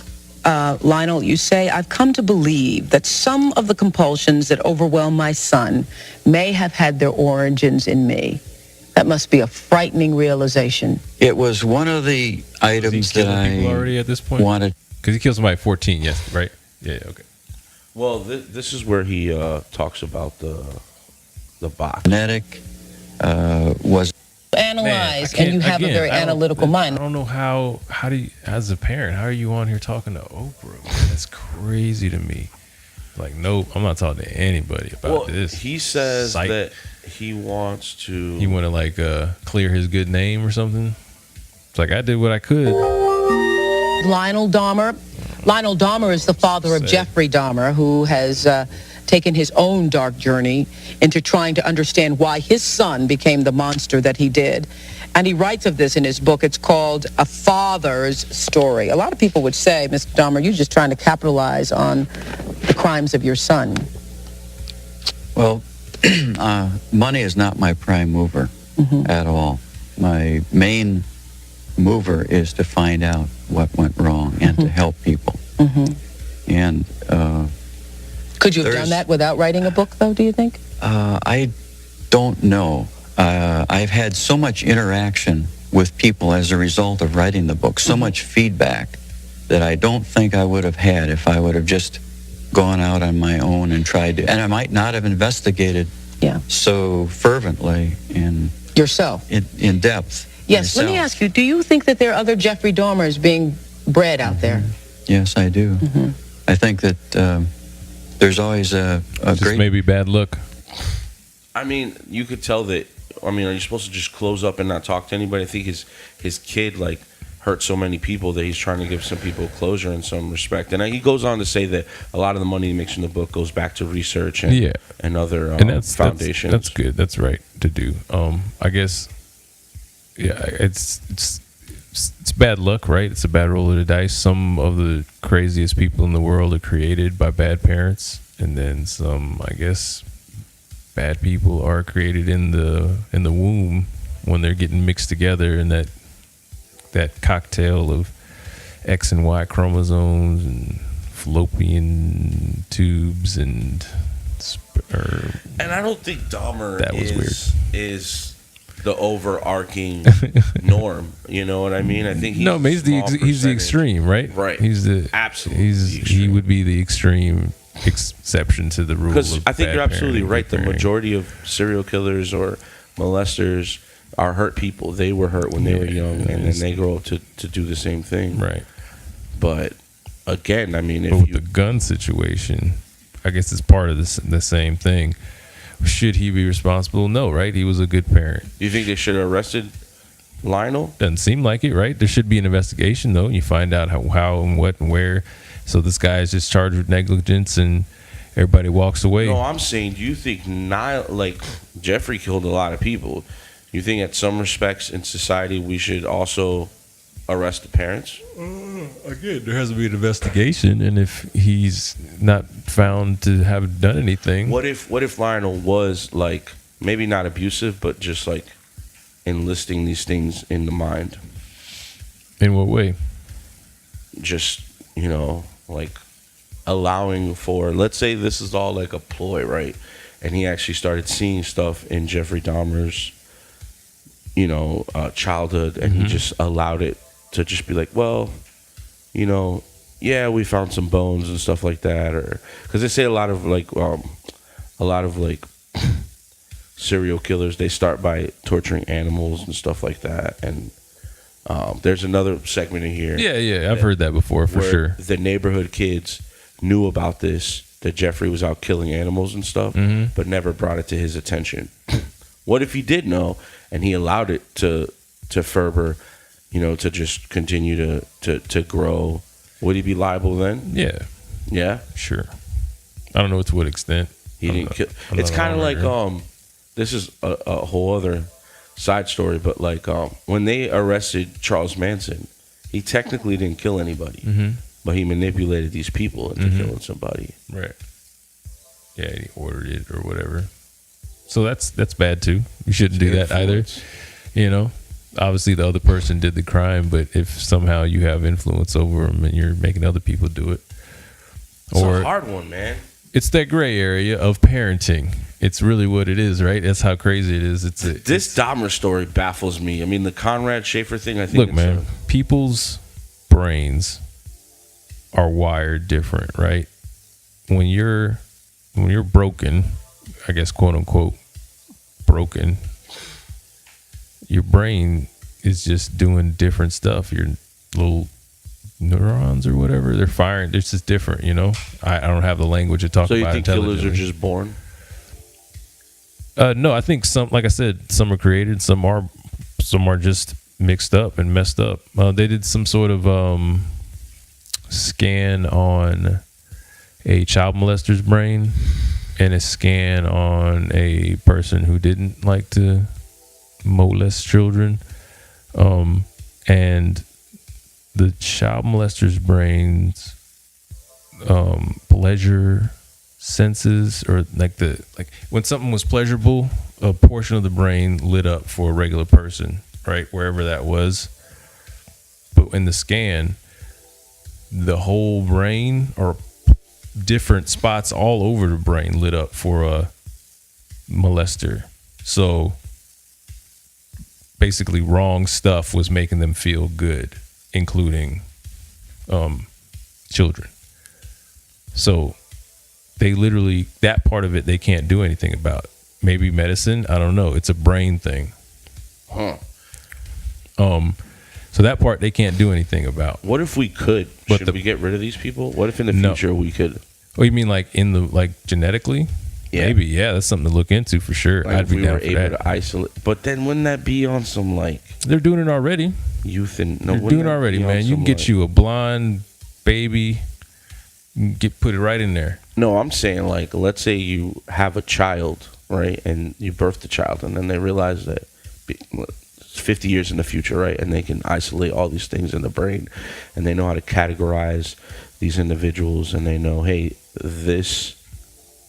Lionel, you say, I've come to believe that some of the compulsions that overwhelm my son may have had their origins in me. That must be a frightening realization. It was one of the items that I already at this point wanted. Because he killed somebody at 14, yes, right? Yeah, okay. Well, this is where he talks about the box. Genetic was... analyze, and you have a very analytical mind. I don't know how do you, as a parent, how are you on here talking to Oprah? Man, that's crazy to me. Like, nope, I'm not talking to anybody about this. He says that he wants to. He want to like clear his good name or something. It's like, I did what I could. Lionel Dahmer. Lionel Dahmer is the father of Jeffrey Dahmer, who has taken his own dark journey into trying to understand why his son became the monster that he did. And he writes of this in his book. It's called A Father's Story. A lot of people would say, Mr. Dahmer, you're just trying to capitalize on the crimes of your son. Well, money is not my prime mover at all. My main mover is to find out what went wrong and to help people. And could you have done that without writing a book, though, do you think? I don't know. I've had so much interaction with people as a result of writing the book, so much feedback that I don't think I would have had if I would have just gone out on my own and tried to, and I might not have investigated so fervently in yourself in depth. Yes, let me ask you, do you think that there are other Jeffrey Dahmers being bred out there? Yes, I do. I think that there's always a great... maybe bad luck. I mean, you could tell that, I mean, are you supposed to just close up and not talk to anybody? I think his kid, like, hurt so many people that he's trying to give some people closure in some respect. And he goes on to say that a lot of the money he makes in the book goes back to research and other foundations. That's good. That's right to do. I guess... Yeah, it's bad luck, right? It's a bad roll of the dice. Some of the craziest people in the world are created by bad parents, and then some, I guess, bad people are created in the womb when they're getting mixed together in that cocktail of X and Y chromosomes and fallopian tubes and I don't think Dahmer that was weird. Is the overarching norm, you know what I mean? I think he's the extreme, right? Right. He's the he would be the extreme exception to the rule. Because I think you're absolutely right. The majority of serial killers or molesters are hurt people. They were hurt when they were young, and then they grow up to do the same thing. Right. But again, I mean, with the gun situation, I guess it's part of the same thing. Should he be responsible? No, right? He was a good parent. Do you think they should have arrested Lionel? Doesn't seem like it, right? There should be an investigation, though. You find out how and what and where. So this guy is just charged with negligence, and everybody walks away. No, I'm saying, do you think Jeffrey killed a lot of people? You think at some respects in society we should also arrest the parents? Again, there has to be an investigation, and if he's not found to have done anything, what if Lionel was like maybe not abusive, but just like enlisting these things in the mind? In what way? Just, like allowing for, let's say this is all like a ploy, right? And he actually started seeing stuff in Jeffrey Dahmer's, childhood, and he just allowed it to just be like, well, we found some bones and stuff like that, or because they say a lot of serial killers, they start by torturing animals and stuff like that, and there's another segment in here. Yeah, I've heard that before for sure. The neighborhood kids knew about this, that Jeffrey was out killing animals and stuff, but never brought it to his attention. What if he did know and he allowed it to fervor? To just continue to grow, would he be liable then? Yeah, sure. I don't know to what extent he didn't kill. It's kind of like this is a whole other side story, but like when they arrested Charles Manson, he technically didn't kill anybody, but he manipulated these people into killing somebody. Right. Yeah, he ordered it or whatever. So that's bad too. You shouldn't do that either. Obviously the other person did the crime, but if somehow you have influence over them and you're making other people do it, it's a hard one, man. It's that gray area of parenting. It's really what it is, right? That's how crazy it is. This Dahmer story baffles me. I mean, the Konrad Schafer thing, I think. Look, man, people's brains are wired different, right? When you're broken, I guess, quote unquote, broken, your brain is just doing different stuff. Your little neurons or whatever, they're firing. It's just different, you know. I don't have the language to talk about. So you think killers are just born? No, I think some, like I said, some are created, some are just mixed up and messed up. They did some sort of scan on a child molester's brain and a scan on a person who didn't like to molest children, and the child molester's brain's pleasure senses, or like when something was pleasurable, a portion of the brain lit up for a regular person, right, wherever that was. But in the scan, the whole brain, or different spots all over the brain, lit up for a molester. So basically wrong stuff was making them feel good, including children. So they literally, that part of it they can't do anything about. Maybe medicine, I don't know. It's a brain thing. So that part they can't do anything about. What if we could? Should we get rid of these people? What if in the future we could? Oh, you mean like genetically? Yeah. Maybe, yeah. That's something to look into for sure. Like I'd be down for that. To isolate, but then wouldn't that be on some like? They're doing it already. Youth and they're doing it already, man. You can get you a blonde baby, put it right in there. No, I'm saying like, let's say you have a child, right, and you birth the child, and then they realize that it's 50 years in the future, right, and they can isolate all these things in the brain, and they know how to categorize these individuals, and they know, hey, this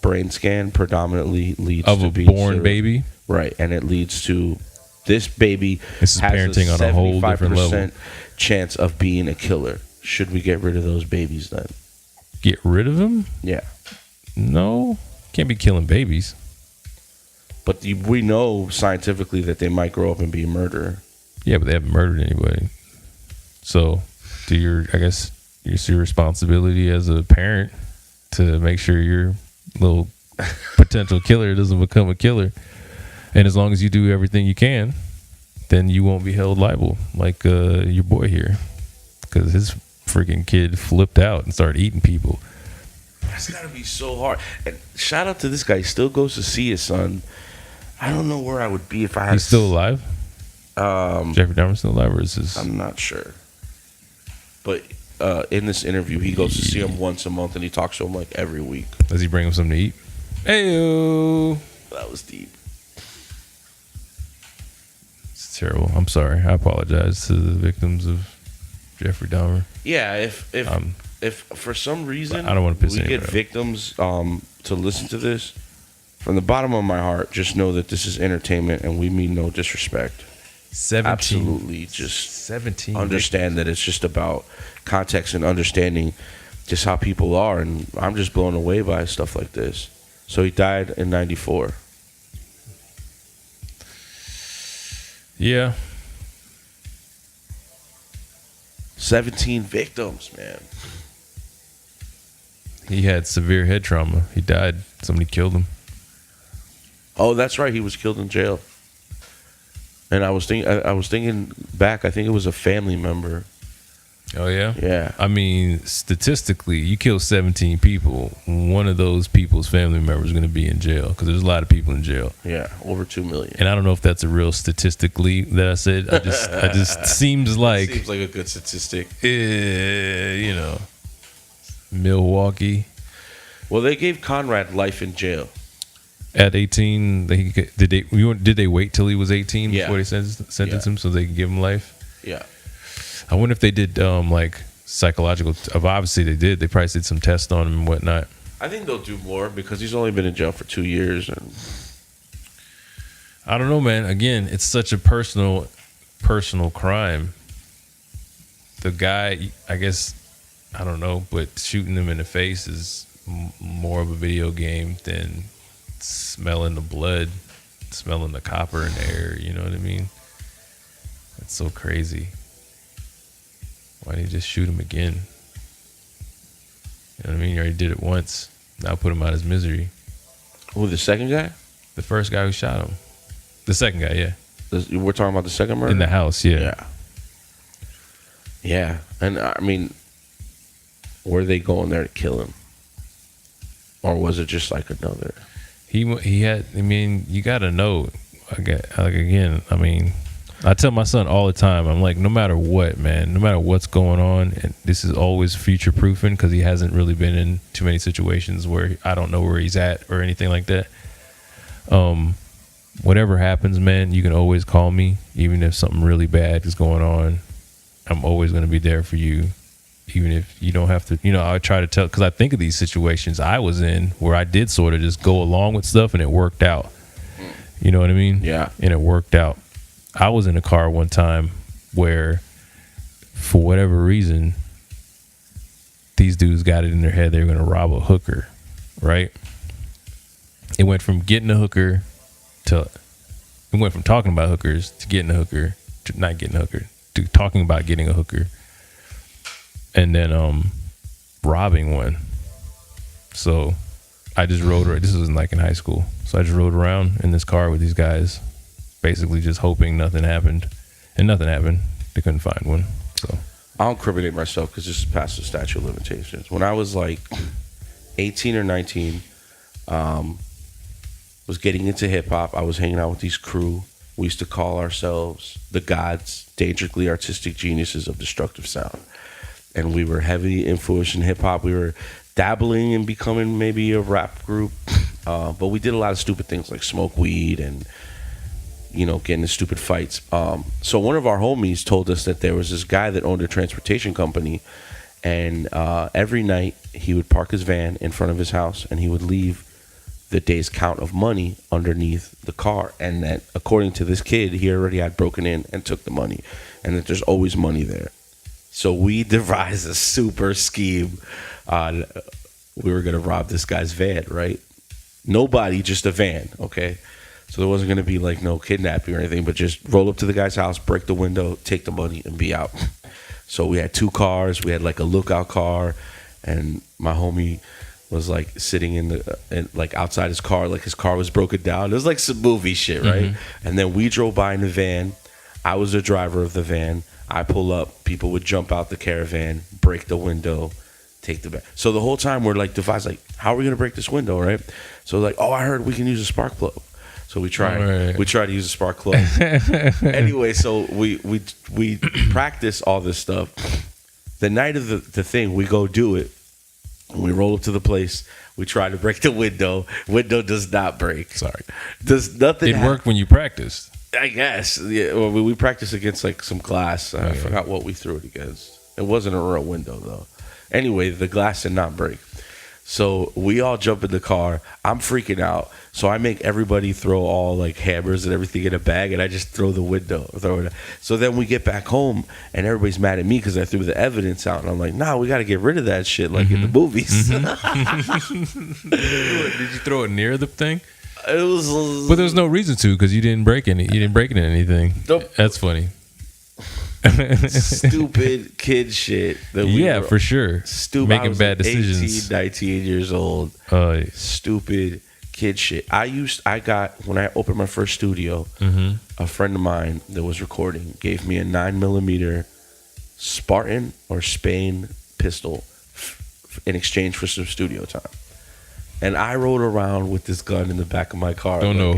brain scan predominantly leads of to a born baby, right, and it leads to this baby has parenting on a whole different level chance of being a killer. Should we get rid of those babies then? Get rid of them? Yeah. No, can't be killing babies. But we know scientifically that they might grow up and be a murderer. Yeah, but they haven't murdered anybody. So, it's your responsibility as a parent to make sure your little potential killer doesn't become a killer. And as long as you do everything you can, then you won't be held liable like your boy here, because his freaking kid flipped out and started eating people. That's gotta be so hard. And shout out to this guy. He still goes to see his son. I don't know where I would be if I had. He's still alive? Jeffrey Dahmer's still alive, or is this? I'm not sure. But in this interview, he goes to see him once a month, and he talks to him like every week. Does he bring him something to eat? Hey-o. That was deep. It's terrible. I'm sorry. I apologize to the victims of Jeffrey Dahmer. Yeah, if for some reason I don't want to piss we get victims to listen to this, from the bottom of my heart, just know that this is entertainment and we mean no disrespect. 17, absolutely, just 17. Understand that it's just about context and understanding just how people are, and I'm just blown away by stuff like this. So he died in 94. Yeah. 17 victims, man. He had severe head trauma. He died. Somebody killed him. Oh, that's right. He was killed in jail. And I was thinking back. I think it was a family member. Oh yeah. Yeah. I mean, statistically, you kill 17 people. One of those people's family members is going to be in jail, because there's a lot of people in jail. Yeah, over 2 million. And I don't know if that's a real statistically that I said. I just seems like a good statistic. You know, Milwaukee. Well, they gave Konrad life in jail. At 18, did they wait till he was 18 before they sentenced him so they could give him life? Yeah. I wonder if they did like psychological. Obviously they did. They probably did some tests on him and whatnot. I think they'll do more because he's only been in jail for 2 years. And I don't know, man. Again, it's such a personal crime. The guy, I guess, I don't know, but shooting him in the face is more of a video game than smelling the blood, smelling the copper in the air. You know what I mean? That's so crazy. Why didn't you just shoot him again? You know what I mean? You already did it once. Now put him out of his misery. Who, the second guy? The first guy who shot him. The second guy, yeah. We're talking about the second murder in the house. Yeah. And I mean, were they going there to kill him, or was it just like another? He had. I mean, you got to know. I mean, I tell my son all the time. I'm like, no matter what, man, no matter what's going on, and this is always future proofing because he hasn't really been in too many situations where I don't know where he's at or anything like that. Whatever happens, man, you can always call me, even if something really bad is going on. I'm always going to be there for you, even if you don't have to. You know, I try to tell, because I think of these situations I was in where I did sort of just go along with stuff and it worked out. You know what I mean? Yeah. And it worked out. I was in a car one time where, for whatever reason, these dudes got it in their head they were going to rob a hooker, right? It went from getting a hooker to, it went from talking about hookers to getting a hooker to not getting a hooker to talking about getting a hooker, and then robbing one. So I just rode, this was like in high school, so I just rode around in this car with these guys, basically just hoping nothing happened, and nothing happened. They couldn't find one. So I'll incriminate myself because this is past the statute of limitations. When I was like 18 or 19, was getting into hip hop. I was hanging out with these crew. We used to call ourselves the gods, dangerously artistic geniuses of destructive sound. And we were heavily influenced in hip hop. We were dabbling in becoming maybe a rap group. But we did a lot of stupid things like smoke weed and, you know, get into stupid fights. So one of our homies told us that there was this guy that owned a transportation company. And every night he would park his van in front of his house and he would leave the day's count of money underneath the car, and that according to this kid, he already had broken in and took the money, and that there's always money there. So we devised a super scheme on we were going to rob this guy's van, right? Nobody, just a van, okay? So there wasn't going to be like no kidnapping or anything, but just roll up to the guy's house, break the window, take the money, and be out. So we had 2 cars. We had like a lookout car, and my homie was like sitting in like outside his car, like his car was broken down. It was like some movie shit, right? Mm-hmm. And then we drove by in the van. I was the driver of the van. I pull up, people would jump out the caravan, break the window, take the van. So the whole time we're like devised, like, how are we gonna break this window, right? So like, oh, I heard we can use a spark plug. So we tried. Right. We tried to use a spark plug. Anyway, so we practice all this stuff. The night of the thing, we go do it. We roll up to the place. We try to break the window. Window does not break. Sorry. Does nothing. It worked when you practiced. I guess. Yeah. Well, we practiced against like some glass. I forgot what we threw it against. It wasn't a real window though. Anyway, the glass did not break. So we all jump in the car. I'm freaking out. So I make everybody throw all like hammers and everything in a bag, and I just throw it. So then we get back home, and everybody's mad at me because I threw the evidence out. And I'm like, nah, we got to get rid of that shit like in the movies. Mm-hmm. Did you throw it near the thing? It was, but there was no reason to because you didn't break any. You didn't break it in anything. Nope. That's funny. Stupid kid shit. For sure. Stupid. Making bad decisions. 18, 19 years old. Stupid kid shit. When I opened my first studio, a friend of mine that was recording gave me a 9mm Spartan or Spain pistol in exchange for some studio time. And I rode around with this gun in the back of my car. Don't know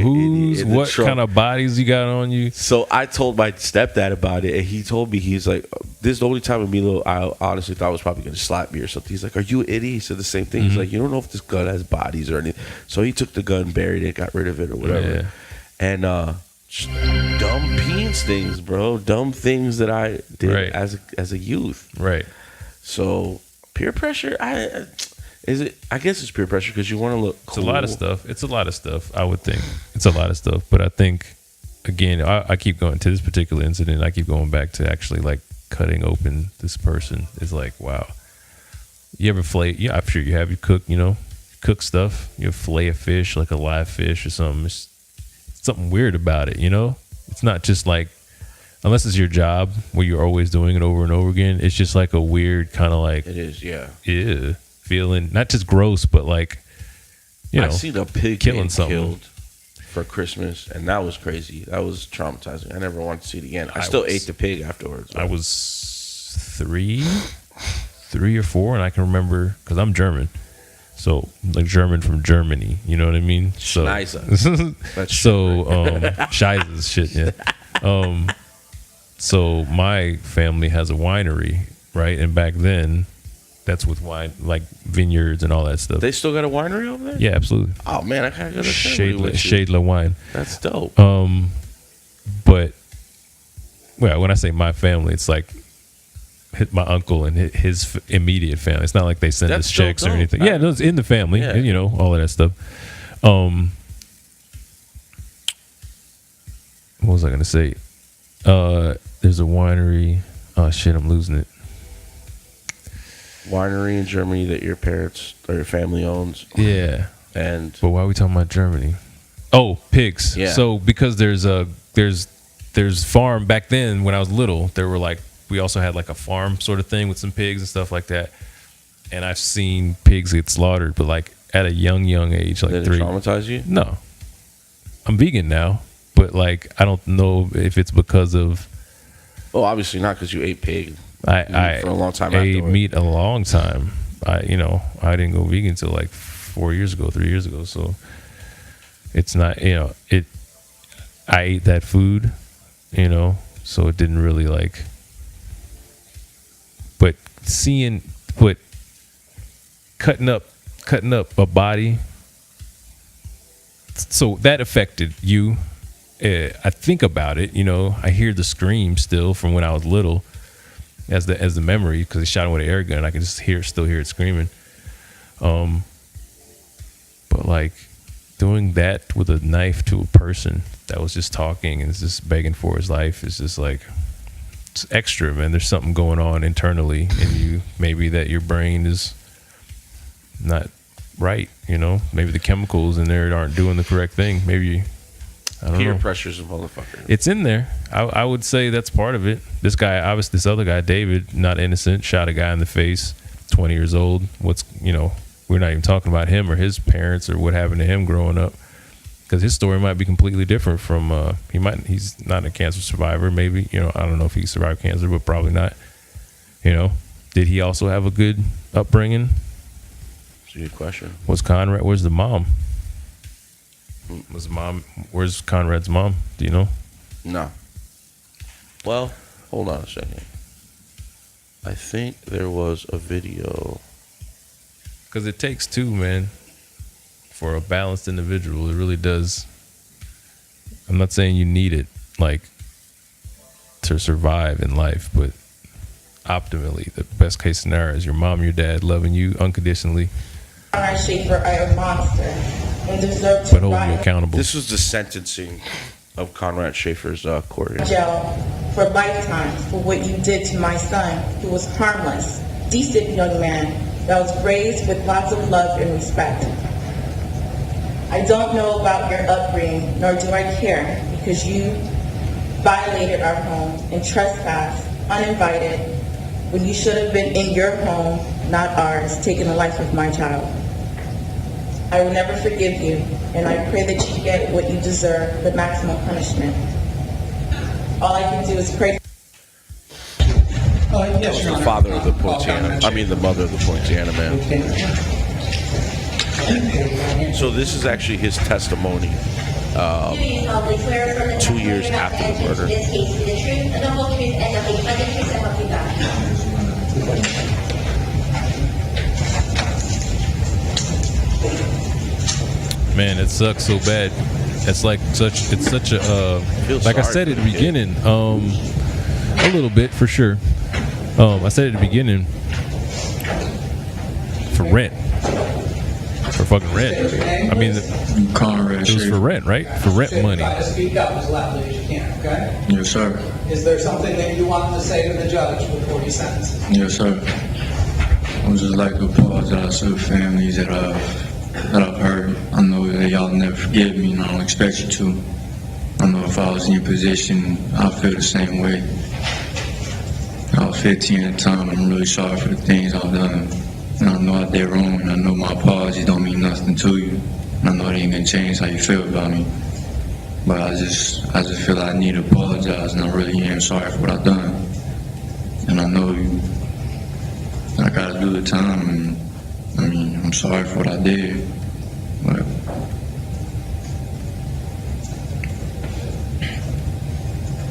what kind of bodies you got on you. So I told my stepdad about it, and he told me, he's like, this is the only time in Milo I honestly thought was probably going to slap me or something. He's like, are you an idiot? He said the same thing. He's like, you don't know if this gun has bodies or anything. So he took the gun, buried it, got rid of it or whatever. Yeah. And just dumb penis things, bro. Dumb things that I did as a youth. Right. So peer pressure, I guess it's peer pressure because you want to look cool. It's a lot of stuff. I would think it's a lot of stuff. But I think, again, I keep going to this particular incident. I keep going back to actually like cutting open this person. It's like, wow. You ever flay? Yeah, I'm sure you have. You cook stuff. You flay a fish, like a live fish or something. It's something weird about it, you know? It's not just like, unless it's your job where you're always doing it over and over again. It's just like a weird kind of like. It is, yeah. Yeah. Feeling not just gross, but like, you know, I seen a pig killing something. for Christmas, and that was crazy. That was traumatizing. I never wanted to see it again. I still ate the pig afterwards. I was 3 or 4, and I can remember because I'm German, so like German from Germany. You know what I mean? So That's Scheiße shit. Yeah. So my family has a winery, right? And back then, that's with wine, like vineyards and all that stuff. They still got a winery over there? Yeah, absolutely. Oh man, I gotta go to Shadler wine. That's dope. But well, when I say my family, it's like my uncle and his immediate family. It's not like they send us checks or anything. Yeah, no, it's in the family. Yeah. You know, all of that stuff. What was I gonna say? There's a winery. Oh shit, I'm losing it. Winery in Germany that your parents or your family owns. Yeah. But why are we talking about Germany? Oh, pigs. Yeah. So because there's farm back then when I was little, there were like, we also had like a farm sort of thing with some pigs and stuff like that. And I've seen pigs get slaughtered, but like at a young age, like Did 3. Did it traumatize you? No. I'm vegan now, but like I don't know if it's because of. Oh, obviously not, because you ate pig. I for a long time. I ate meat a long time. I didn't go vegan until like 3 years ago. So it's not, I ate that food, so it didn't really like. But cutting up a body, so that affected you. I think about it, I hear the scream still from when I was little as the memory, because he shot him with an air gun. I can just still hear it screaming. But like doing that with a knife to a person that was just talking and is just begging for his life is just like, it's extra, man. There's something going on internally in you. Maybe that your brain is not right, maybe the chemicals in there aren't doing the correct thing. Maybe, I don't know. Peer pressure's a motherfucker. It's in there. I would say that's part of it. This other guy, David, not innocent, shot a guy in the face, 20 years old. We're not even talking about him or his parents or what happened to him growing up, because his story might be completely different from, he's not a cancer survivor, maybe, I don't know if he survived cancer, but probably not. Did he also have a good upbringing? That's a good question. Where's the mom? Where's Conrad's mom? Do you know? No. Well, hold on a second. I think there was a video. Because it takes two, man, for a balanced individual. It really does. I'm not saying you need it, like, to survive in life, but optimally, the best case scenario is your mom, your dad loving you unconditionally. Conrad Schafer, I am a monster and deserve to but hold you accountable. This was the sentencing of Konrad Schafer's court. Jail for lifetime for what you did to my son, who was harmless, decent young man that was raised with lots of love and respect. I don't know about your upbringing, nor do I care, because you violated our home and trespassed uninvited when you should have been in your home, not ours, taking the life of my child. I will never forgive you, and I pray that you get what you deserve, the maximum punishment. All I can do is pray. That was the father of the Poinciana. the mother of the Poinciana man. So this is actually his testimony 2 years after the murder. Man, it sucks so bad. It's such a like I said at the beginning, a little bit for sure. I said at the beginning, for rent. For fucking rent. Konrad, it was for rent, right? For rent money. Speak up as loudly as you can, okay? Yes, sir. Is there something that you wanted to say to the judge before he sentences? Yes, sir. I would just like to apologize to the families that I've hurt. I know that y'all never forgive me, and I don't expect you to. I know if I was in your position, I'd feel the same way. I was 15 at the time, and I'm really sorry for the things I've done. And I know I did wrong, and I know my apologies don't mean nothing to you. And I know it ain't gonna change how you feel about me. but I just feel like I need to apologize, and I really am sorry for what I've done. And I know I gotta do the time, and I mean, I'm sorry for what I did, but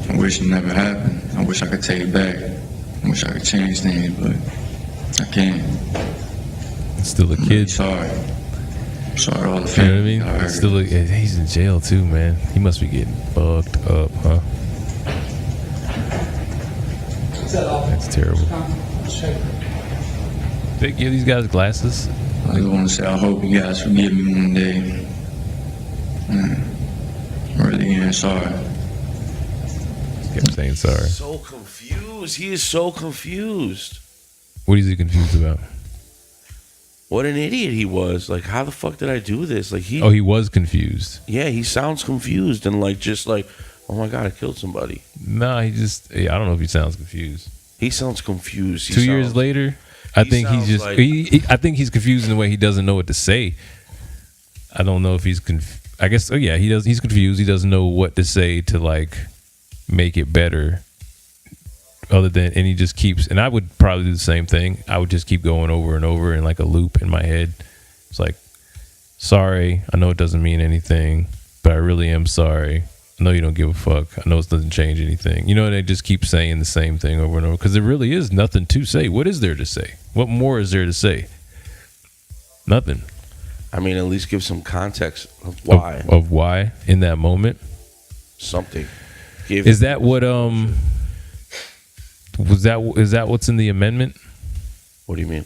I wish it never happened. I wish I could take it back. I wish I could change things, but I can't. Still a kid. Sorry. I'm sorry to all the family. You know what I mean? He's in jail too, man. He must be getting fucked up, huh? That's terrible. They give these guys glasses. I just want to say I hope you guys forgive me one day. I'm really am sorry. Kept saying sorry. So confused. He is so confused. What is he confused about? What an idiot he was. Like, how the fuck did I do this? Like he was confused. Yeah, he sounds confused and just like, oh my God, I killed somebody. Nah, I don't know if he sounds confused. He sounds confused. 2 years later, I think he's just I think he's confused in the way he doesn't know what to say. I don't know if he's I guess he's confused. He doesn't know what to say to like make it better. And he just keeps, and I would probably do the same thing. I would just keep going over and over in like a loop in my head. It's like, sorry, I know it doesn't mean anything, but I really am sorry. I know you don't give a fuck. I know it doesn't change anything. You know, they just keep saying the same thing over and over because there really is nothing to say. What is there to say? What more is there to say? Nothing. I mean, at least give some context of why. Of why in that moment. Something. Is that what is that what's in the amendment? What do you mean?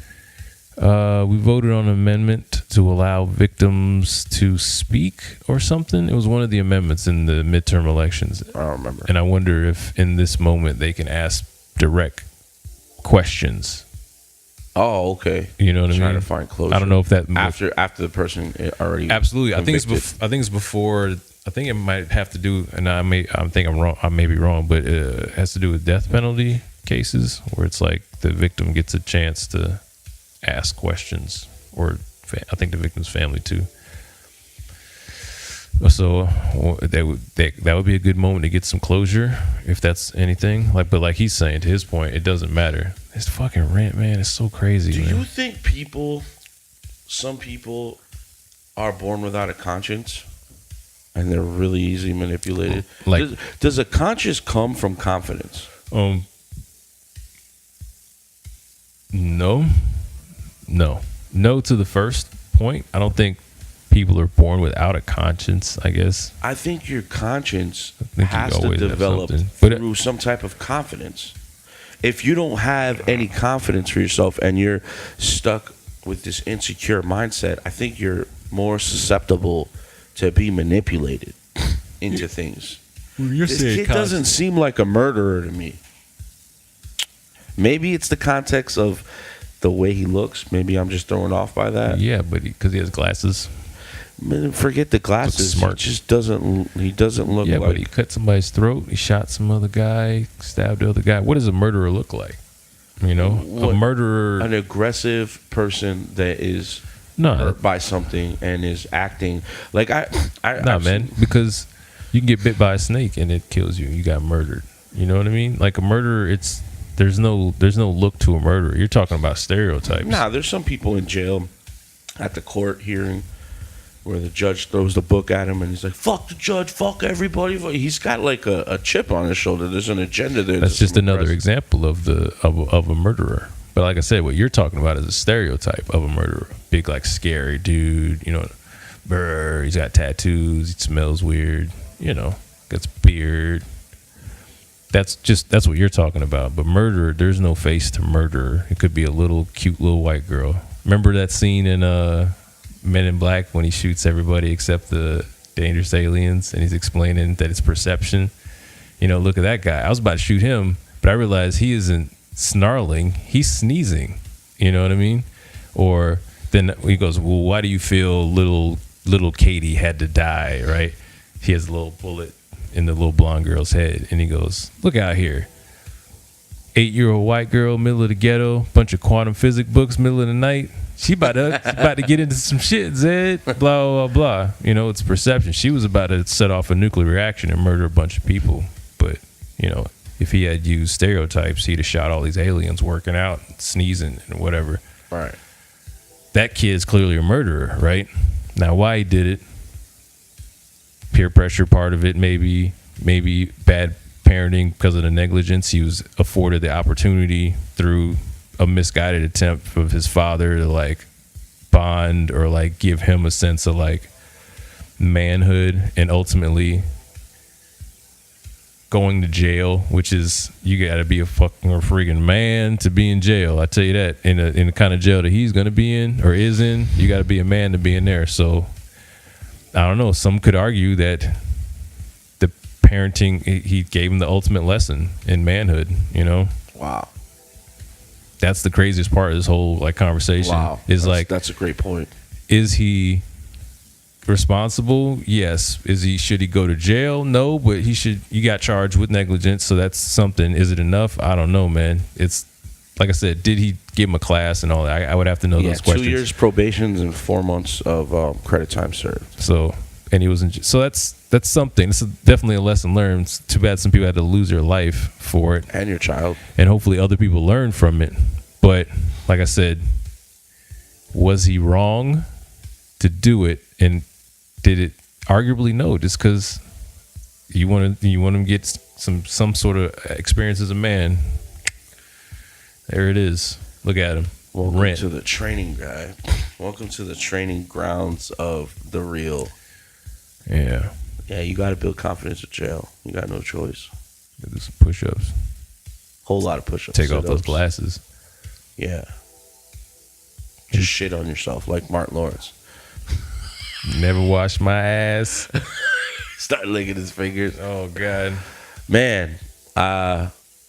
We voted on an amendment to allow victims to speak or something. It was one of the amendments in the midterm elections. I don't remember. And I wonder if in this moment they can ask direct questions. Oh, okay. You know what I mean? Trying to find closure. I don't know if that after the person already absolutely. Convicted. I think it's before. I think it might have to do, and I think I'm wrong. I may be wrong, but it has to do with death penalty cases where it's like the victim gets a chance to ask questions, or I think the victim's family too. So that would be a good moment to get some closure, if that's anything. But like he's saying, to his point, it doesn't matter. It's fucking rent, man. It's so crazy. Do you think some people are born without a conscience and they're really easily manipulated? Like, does a conscience come from confidence? No to the first point. I don't think people are born without a conscience, I guess. I think your conscience has to develop through some type of confidence. If you don't have any confidence for yourself and you're stuck with this insecure mindset, I think you're more susceptible to be manipulated into things. This kid doesn't seem like a murderer to me. Maybe it's the context of the way he looks. Maybe I'm just thrown off by that. Yeah, but because he has glasses. Man, forget the glasses. Smart. He doesn't look like. Yeah, but he cut somebody's throat. He shot some other guy. Stabbed the other guy. What does a murderer look like? You know, a murderer, an aggressive person that is hurt by something and is acting like man. Because you can get bit by a snake and it kills you. You got murdered. You know what I mean? Like a murderer, there's no look to a murderer. You're talking about stereotypes. Nah, there's some people in jail at the court hearing where the judge throws the book at him and he's like, fuck the judge, fuck everybody. He's got like a chip on his shoulder. There's an agenda there. That's just another example of a murderer. But like I said, what you're talking about is a stereotype of a murderer. Big, like, scary dude, you know, he's got tattoos, he smells weird, you know, gets beard. That's what you're talking about. But murderer, there's no face to murderer. It could be a cute little white girl. Remember that scene in Men in Black when he shoots everybody except the dangerous aliens, and he's explaining that it's perception? You know, look at that guy. I was about to shoot him, but I realized he isn't snarling, he's sneezing. You know what I mean? Or then he goes, well, why do you feel little Katie had to die, right? He has a little bullet in the little blonde girl's head, and he goes, look out here. 8-year-old white girl, middle of the ghetto, bunch of quantum physics books, middle of the night. She about to get into some shit, Zed. Blah, blah, blah. You know, it's perception. She was about to set off a nuclear reaction and murder a bunch of people. But, you know, if he had used stereotypes, he'd have shot all these aliens working out, sneezing, and whatever. Right. That kid's clearly a murderer, right? Now, why he did it, peer pressure part of it, maybe bad parenting because of the negligence. He was afforded the opportunity through a misguided attempt of his father to like bond or like give him a sense of like manhood, and ultimately going to jail, which is, you got to be a fucking freaking man to be in jail. I tell you that, in the kind of jail that he's going to be in or is in, you got to be a man to be in there. So I don't know. Some could argue that the parenting, he gave him the ultimate lesson in manhood, you know? Wow. That's the craziest part of this whole like conversation. Wow. That's a great point. Is he responsible? Yes. Should he go to jail? No, but you got charged with negligence, so that's something. Is it enough? I don't know, man. It's like I said, did he give him a class and all that? I would have to know those questions. 2 years probation and 4 months of credit time served. So, and he was in. So that's something. It's definitely a lesson learned. It's too bad some people had to lose their life for it, and your child. And hopefully other people learn from it. But like I said, was he wrong to do it? And did it? Arguably no. Just because you want to get some sort of experience as a man. There it is. Look at him. Welcome to the training guy. Welcome to the training grounds of the real. Yeah. Yeah, you got to build confidence at jail. You got no choice. Do some push-ups. Whole lot of push-ups. Take off those glasses. Yeah. Just shit on yourself like Martin Lawrence. Never wash my ass. Start licking his fingers. Oh, God. Man,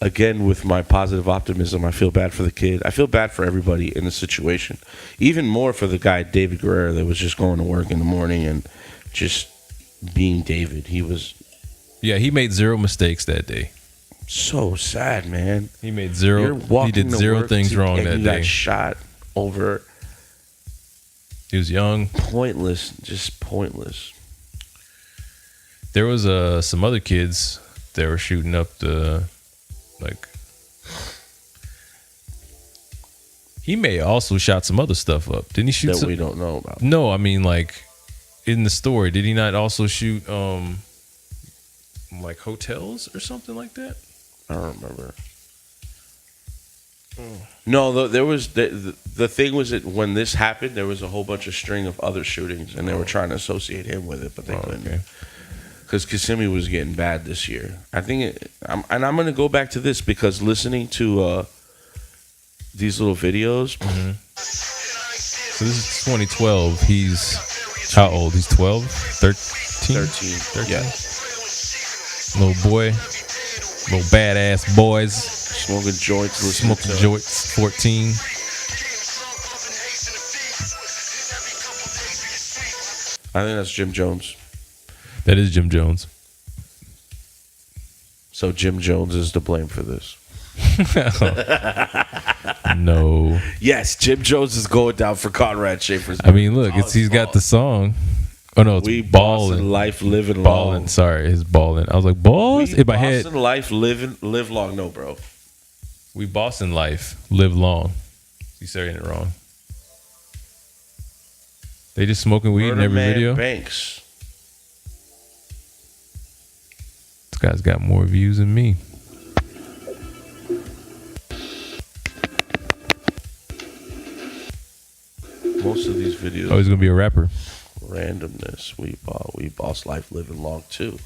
again, with my positive optimism, I feel bad for the kid. I feel bad for everybody in the situation. Even more for the guy, David Guerrero, that was just going to work in the morning and just being David. He made zero mistakes that day. So sad, man. He made zero. He did zero things wrong that day. He got shot over. He was young. Pointless, just pointless. There was some other kids that were shooting up the, like. He may have also shot some other stuff up. Didn't he shoot that we don't know about? No, I mean, like, in the story, did he not also shoot like hotels or something like that? I don't remember. No, there was the thing was that when this happened, there was a whole bunch of string of other shootings, and they were trying to associate him with it, but they couldn't. Because Kissimmee was getting bad this year. I think, I'm going to go back to this because listening to these little videos. Mm-hmm. So this is 2012. He's how old? He's 12, 13, 13. Yeah. Little boy, little badass boys. Smoking joints, 14. I think that's Jim Jones. That is Jim Jones. So Jim Jones is to blame for this. No. Yes, Jim Jones is going down for Konrad Schafer's. I mean, look, he's got the song. Oh no, it's we ballin'. Life living ballin'. Long. Sorry, it's ballin'. I was like, balls in my head. Boston life live long. No, bro. We Boston life live long. You saying it wrong. They just smoking weed in every video. Banks. This guy's got more views than me. Most of these videos. Oh, he's gonna be a rapper. Randomness. We boss life living long too.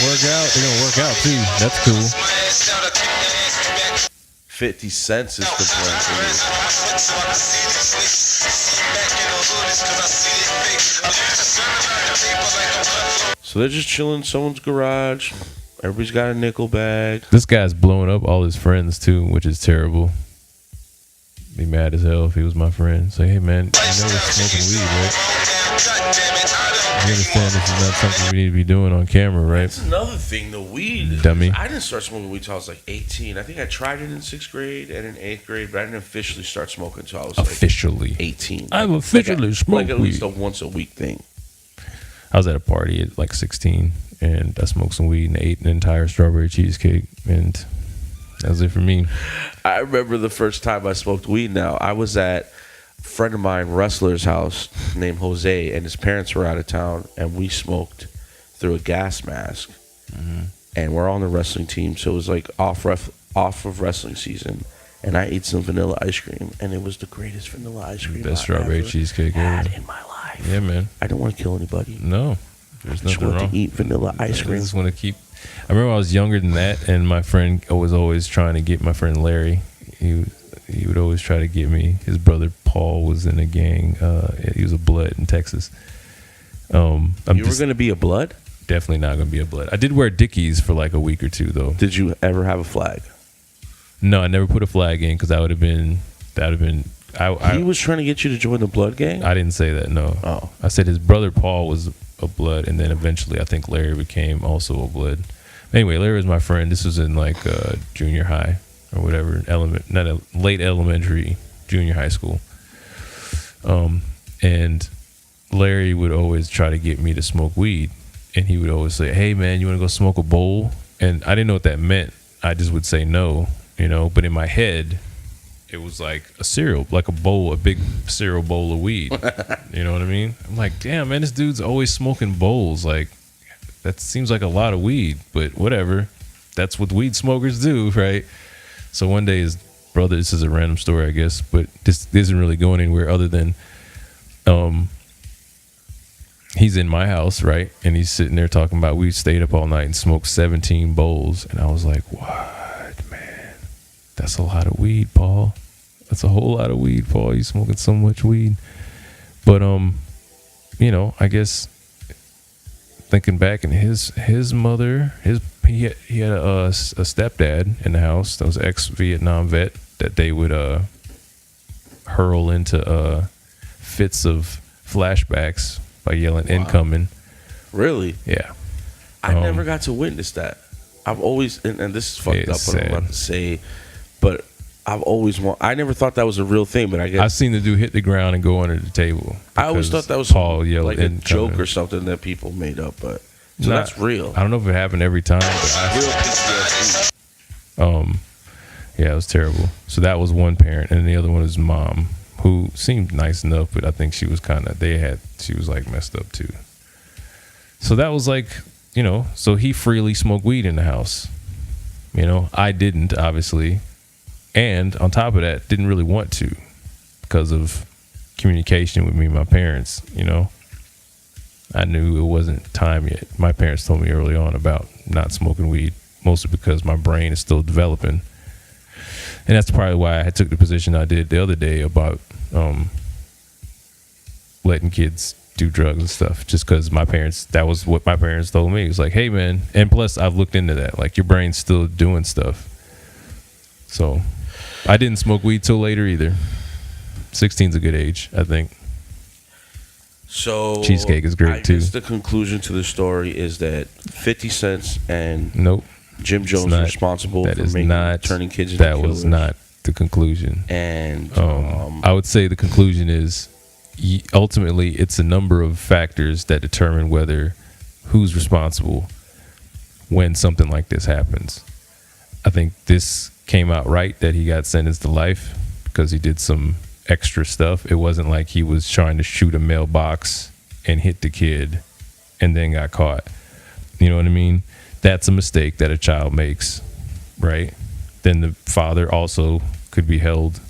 Work out. They're gonna work out too. That's cool. 50 cents is the point. So they're just chilling in someone's garage. Everybody's got a nickel bag. This guy's blowing up all his friends too, which is terrible. be mad as hell if he was my friend. Say, hey man, you know we're smoking weed, right? You understand this is not something we need to be doing on camera, right? That's another thing, the weed. Dummy. I didn't start smoking weed until I was like 18. I think I tried it in 6th grade and in 8th grade, but I didn't officially start smoking until I was like 18. I'm officially smoking like at least a once a week thing. I was at a party at like 16 and I smoked some weed and ate an entire strawberry cheesecake, and that was it for me. I remember the first time I smoked weed. Now I was at a friend of mine, wrestler's house named Jose, and his parents were out of town, and we smoked through a gas mask. And we're on the wrestling team, so it was like off of wrestling season. And I ate some vanilla ice cream, and it was the greatest vanilla ice cream best strawberry cheesecake had ever in my life. Yeah, man. I don't want to kill anybody. No, there's nothing wrong. I just want to eat vanilla ice cream. I just want to keep. I remember I was younger than that, and my friend was always trying to get my friend Larry. He would always try to get me. His brother Paul was in a gang. He was a Blood in Texas. You were going to be a Blood? Definitely not going to be a Blood. I did wear Dickies for like a week or two, though. Did you ever have a flag? No, I never put a flag in because that would have been. He was trying to get you to join the Blood gang? I didn't say that, no. Oh. I said his brother Paul was a Blood, and then eventually I think Larry became also a Blood. Anyway, Larry was my friend. This was in like junior high or whatever, late elementary, junior high school. And Larry would always try to get me to smoke weed, and he would always say, hey man, you want to go smoke a bowl? And I didn't know what that meant. I just would say no, but in my head it was like a big cereal bowl of weed. You know what I mean? I'm like, damn man, this dude's always smoking bowls. Like, that seems like a lot of weed, but whatever. That's what weed smokers do, right? So one day his brother, this is a random story, I guess, but this isn't really going anywhere other than he's in my house, right? And he's sitting there talking about we stayed up all night and smoked 17 bowls. And I was like, what, man? That's a lot of weed, Paul. That's a whole lot of weed, Paul. You smoking so much weed. But, I guess thinking back, and his mother, he had a stepdad in the house that was ex-Vietnam vet that they would hurl into fits of flashbacks by yelling incoming. Really? Yeah. I never got to witness that. I've always, and this is fucked up what I'm about to say, but I've always I never thought that was a real thing, but I guess I've seen the dude hit the ground and go under the table. I always thought that was Paul yelled like a joke or something that people made up, but so that's real. I don't know if it happened every time, but yeah, it was terrible. So that was one parent, and the other one was mom, who seemed nice enough, but I think she was she was like messed up too. So that was like, so he freely smoked weed in the house. I didn't, obviously. And on top of that, didn't really want to because of communication with me and my parents, I knew it wasn't time yet. My parents told me early on about not smoking weed, mostly because my brain is still developing. And that's probably why I took the position I did the other day about letting kids do drugs and stuff, just because that was what my parents told me. It was like, hey man, and plus I've looked into that, like your brain's still doing stuff. So I didn't smoke weed till later either. 16's a good age, I think. So cheesecake is great too. I guess the conclusion to the story is that 50 Cent and Jim Jones are responsible for turning kids into killers. That was not the conclusion. And I would say the conclusion is ultimately it's a number of factors that determine who's responsible when something like this happens. I think this came out right that he got sentenced to life because he did some extra stuff. It wasn't like he was trying to shoot a mailbox and hit the kid and then got caught. You know what I mean? That's a mistake that a child makes, right? Then the father also could be held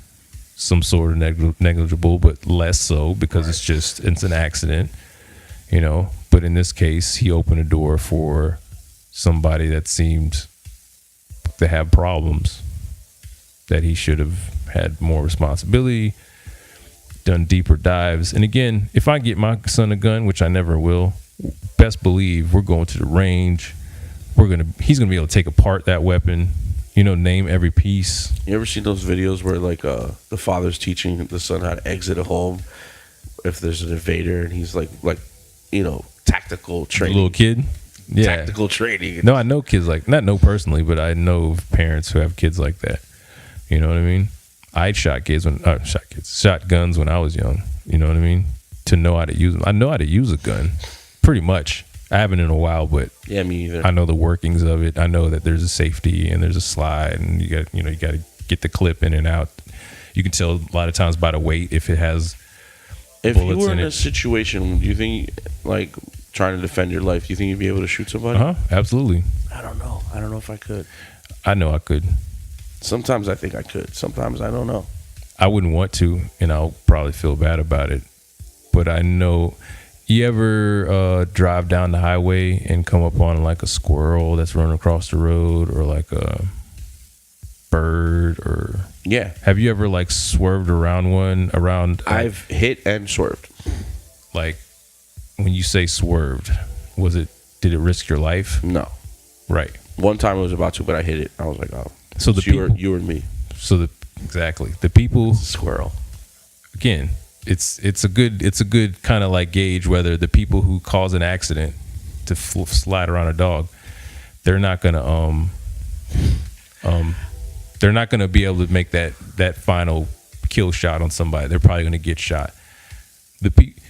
some sort of negligible, but less so because it's an accident, But in this case, he opened a door for somebody that seemed to have problems, that he should have had more responsibility, done deeper dives. And again, if I get my son a gun, which I never will, best believe we're going to the range. He's gonna be able to take apart that weapon name every piece. You ever seen those videos where like the father's teaching the son how to exit a home if there's an invader, and he's like tactical training. A little kid. Yeah. Tactical training. No, I know kids not know personally, but I know parents who have kids like that. You know what I mean? I shot guns when I was young. You know what I mean? To know how to use them. I know how to use a gun, pretty much. I haven't in a while, but yeah, me either. I know the workings of it. I know that there's a safety and there's a slide, and you got to get the clip in and out. You can tell a lot of times by the weight if it has. If you were in a situation, do you think, like, trying to defend your life, do you think you'd be able to shoot somebody? Absolutely. I don't know. I don't know if I could. I know I could. Sometimes I think I could. Sometimes I don't know. I wouldn't want to, and I'll probably feel bad about it. But I know. You ever drive down the highway and come up on like a squirrel that's running across the road, or like a bird, or yeah? Have you ever like swerved around one? I've hit and swerved. Like, when you say swerved, did it risk your life? No. Right. One time I was about to, but I hit it. I was like, oh. So you and me. So exactly the people. Squirrel. Again. It's a good kind of like gauge whether the people who cause an accident to slide around a dog, they're not gonna be able to make that final kill shot on somebody. They're probably gonna get shot.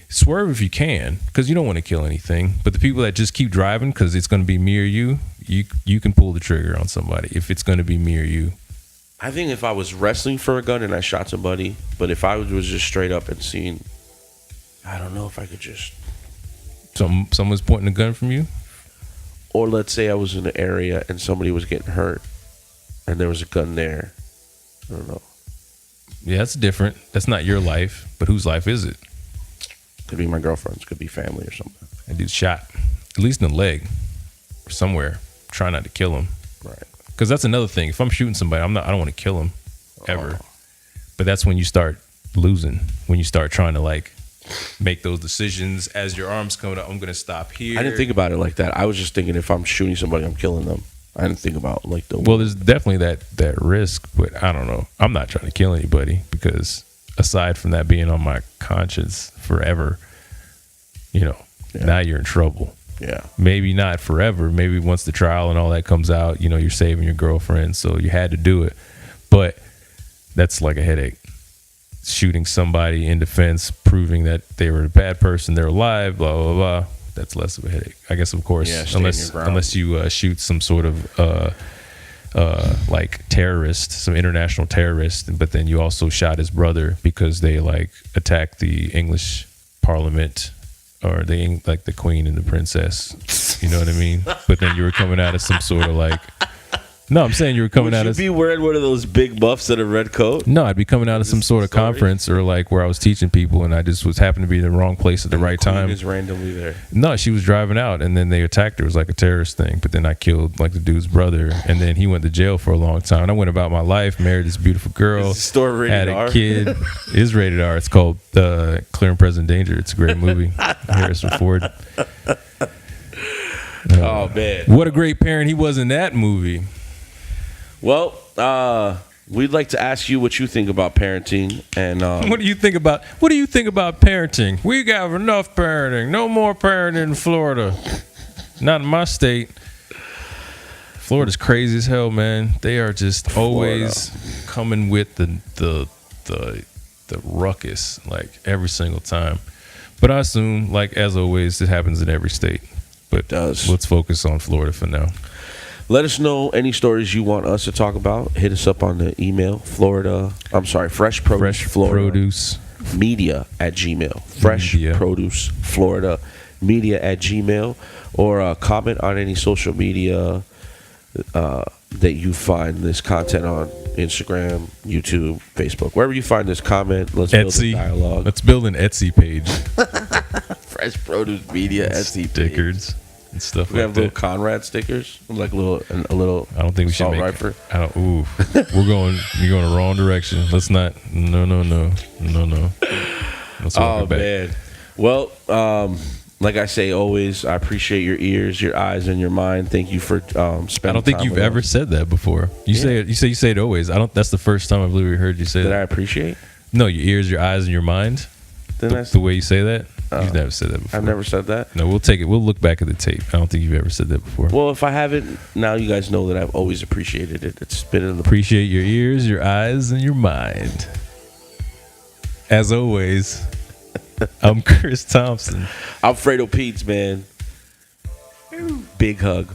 Swerve if you can, because you don't want to kill anything. But the people that just keep driving because it's gonna be me or you can pull the trigger on somebody if it's gonna be me or you. I think if I was wrestling for a gun and I shot somebody, but if I was just straight up and seen, I don't know if I could just. Someone's pointing a gun from you? Or let's say I was in an area and somebody was getting hurt and there was a gun there. I don't know. Yeah, that's different. That's not your life, but whose life is it? Could be my girlfriend's, could be family or something. That dude's shot, at least in the leg or somewhere. Try not to kill him. Right. Because that's another thing. If I'm shooting somebody, I don't want to kill him ever. But that's when you start losing. When you start trying to like make those decisions as your arm's coming up. I'm going to stop here. I didn't think about it like that. I was just thinking if I'm shooting somebody, I'm killing them. I didn't think about like the. Well, there's definitely that risk, but I don't know. I'm not trying to kill anybody because aside from that being on my conscience forever, now you're in trouble. Yeah. Maybe not forever. Maybe once the trial and all that comes out, you're saving your girlfriend, so you had to do it. But that's like a headache. Shooting somebody in defense, proving that they were a bad person, they're alive, blah, blah, blah. That's less of a headache. I guess, of course, unless you shoot some sort of like terrorist, some international terrorist, but then you also shot his brother because they like attacked the English Parliament. Or like the queen and the princess, you know what I mean? But then you were coming out of some sort of like, no, I'm saying you were coming out of. Would you be wearing one of those big buffs in a red coat? No, I'd be coming out of some sort of conference or like where I was teaching people, and I just happened to be in the wrong place at the right time. Is randomly there. No, she was driving out, and then they attacked her. It was like a terrorist thing. But then I killed like the dude's brother, and then he went to jail for a long time. And I went about my life, married this beautiful girl, had a kid. It is rated R. It's called Clear and Present Danger. It's a great movie. Harrison Ford. Oh man, what a great parent he was in that movie. Well, we'd like to ask you what you think about parenting, and what do you think about parenting? We got enough parenting. No more parenting in Florida. Not in my state. Florida's crazy as hell, man. They are just always coming with the ruckus, like every single time. But I assume, like as always, it happens in every state. But let's focus on Florida for now. Let us know any stories you want us to talk about. Hit us up on the email, Fresh Produce Media at Gmail. Fresh Produce Florida Media at Gmail. Or comment on any social media that you find this content on. Instagram, YouTube, Facebook. Wherever you find this, comment. Let's build a dialogue. Let's build an Etsy page. Fresh Produce Media Etsy stickers. And stuff we have little Konrad stickers, like a little. I don't think we should make. Rifle. You're going the wrong direction. Let's not. No. Let's walk it back. Man. Well, Like I say always, I appreciate your ears, your eyes, and your mind. Thank you for spending time. I don't think you've ever said that before. You say it. You say it always. That's the first time I've literally heard you say that. Did I appreciate? No, your ears, your eyes, and your mind. Then the way you say that. You've never said that before. I've never said that. No, we'll take it. We'll look back at the tape. I don't think you've ever said that before. Well, if I haven't, now you guys know that I've always appreciated it. It's been in the appreciate your ears, your eyes, and your mind. As always, I'm Chris Thompson. I'm Fredo Peets, man. Big hug.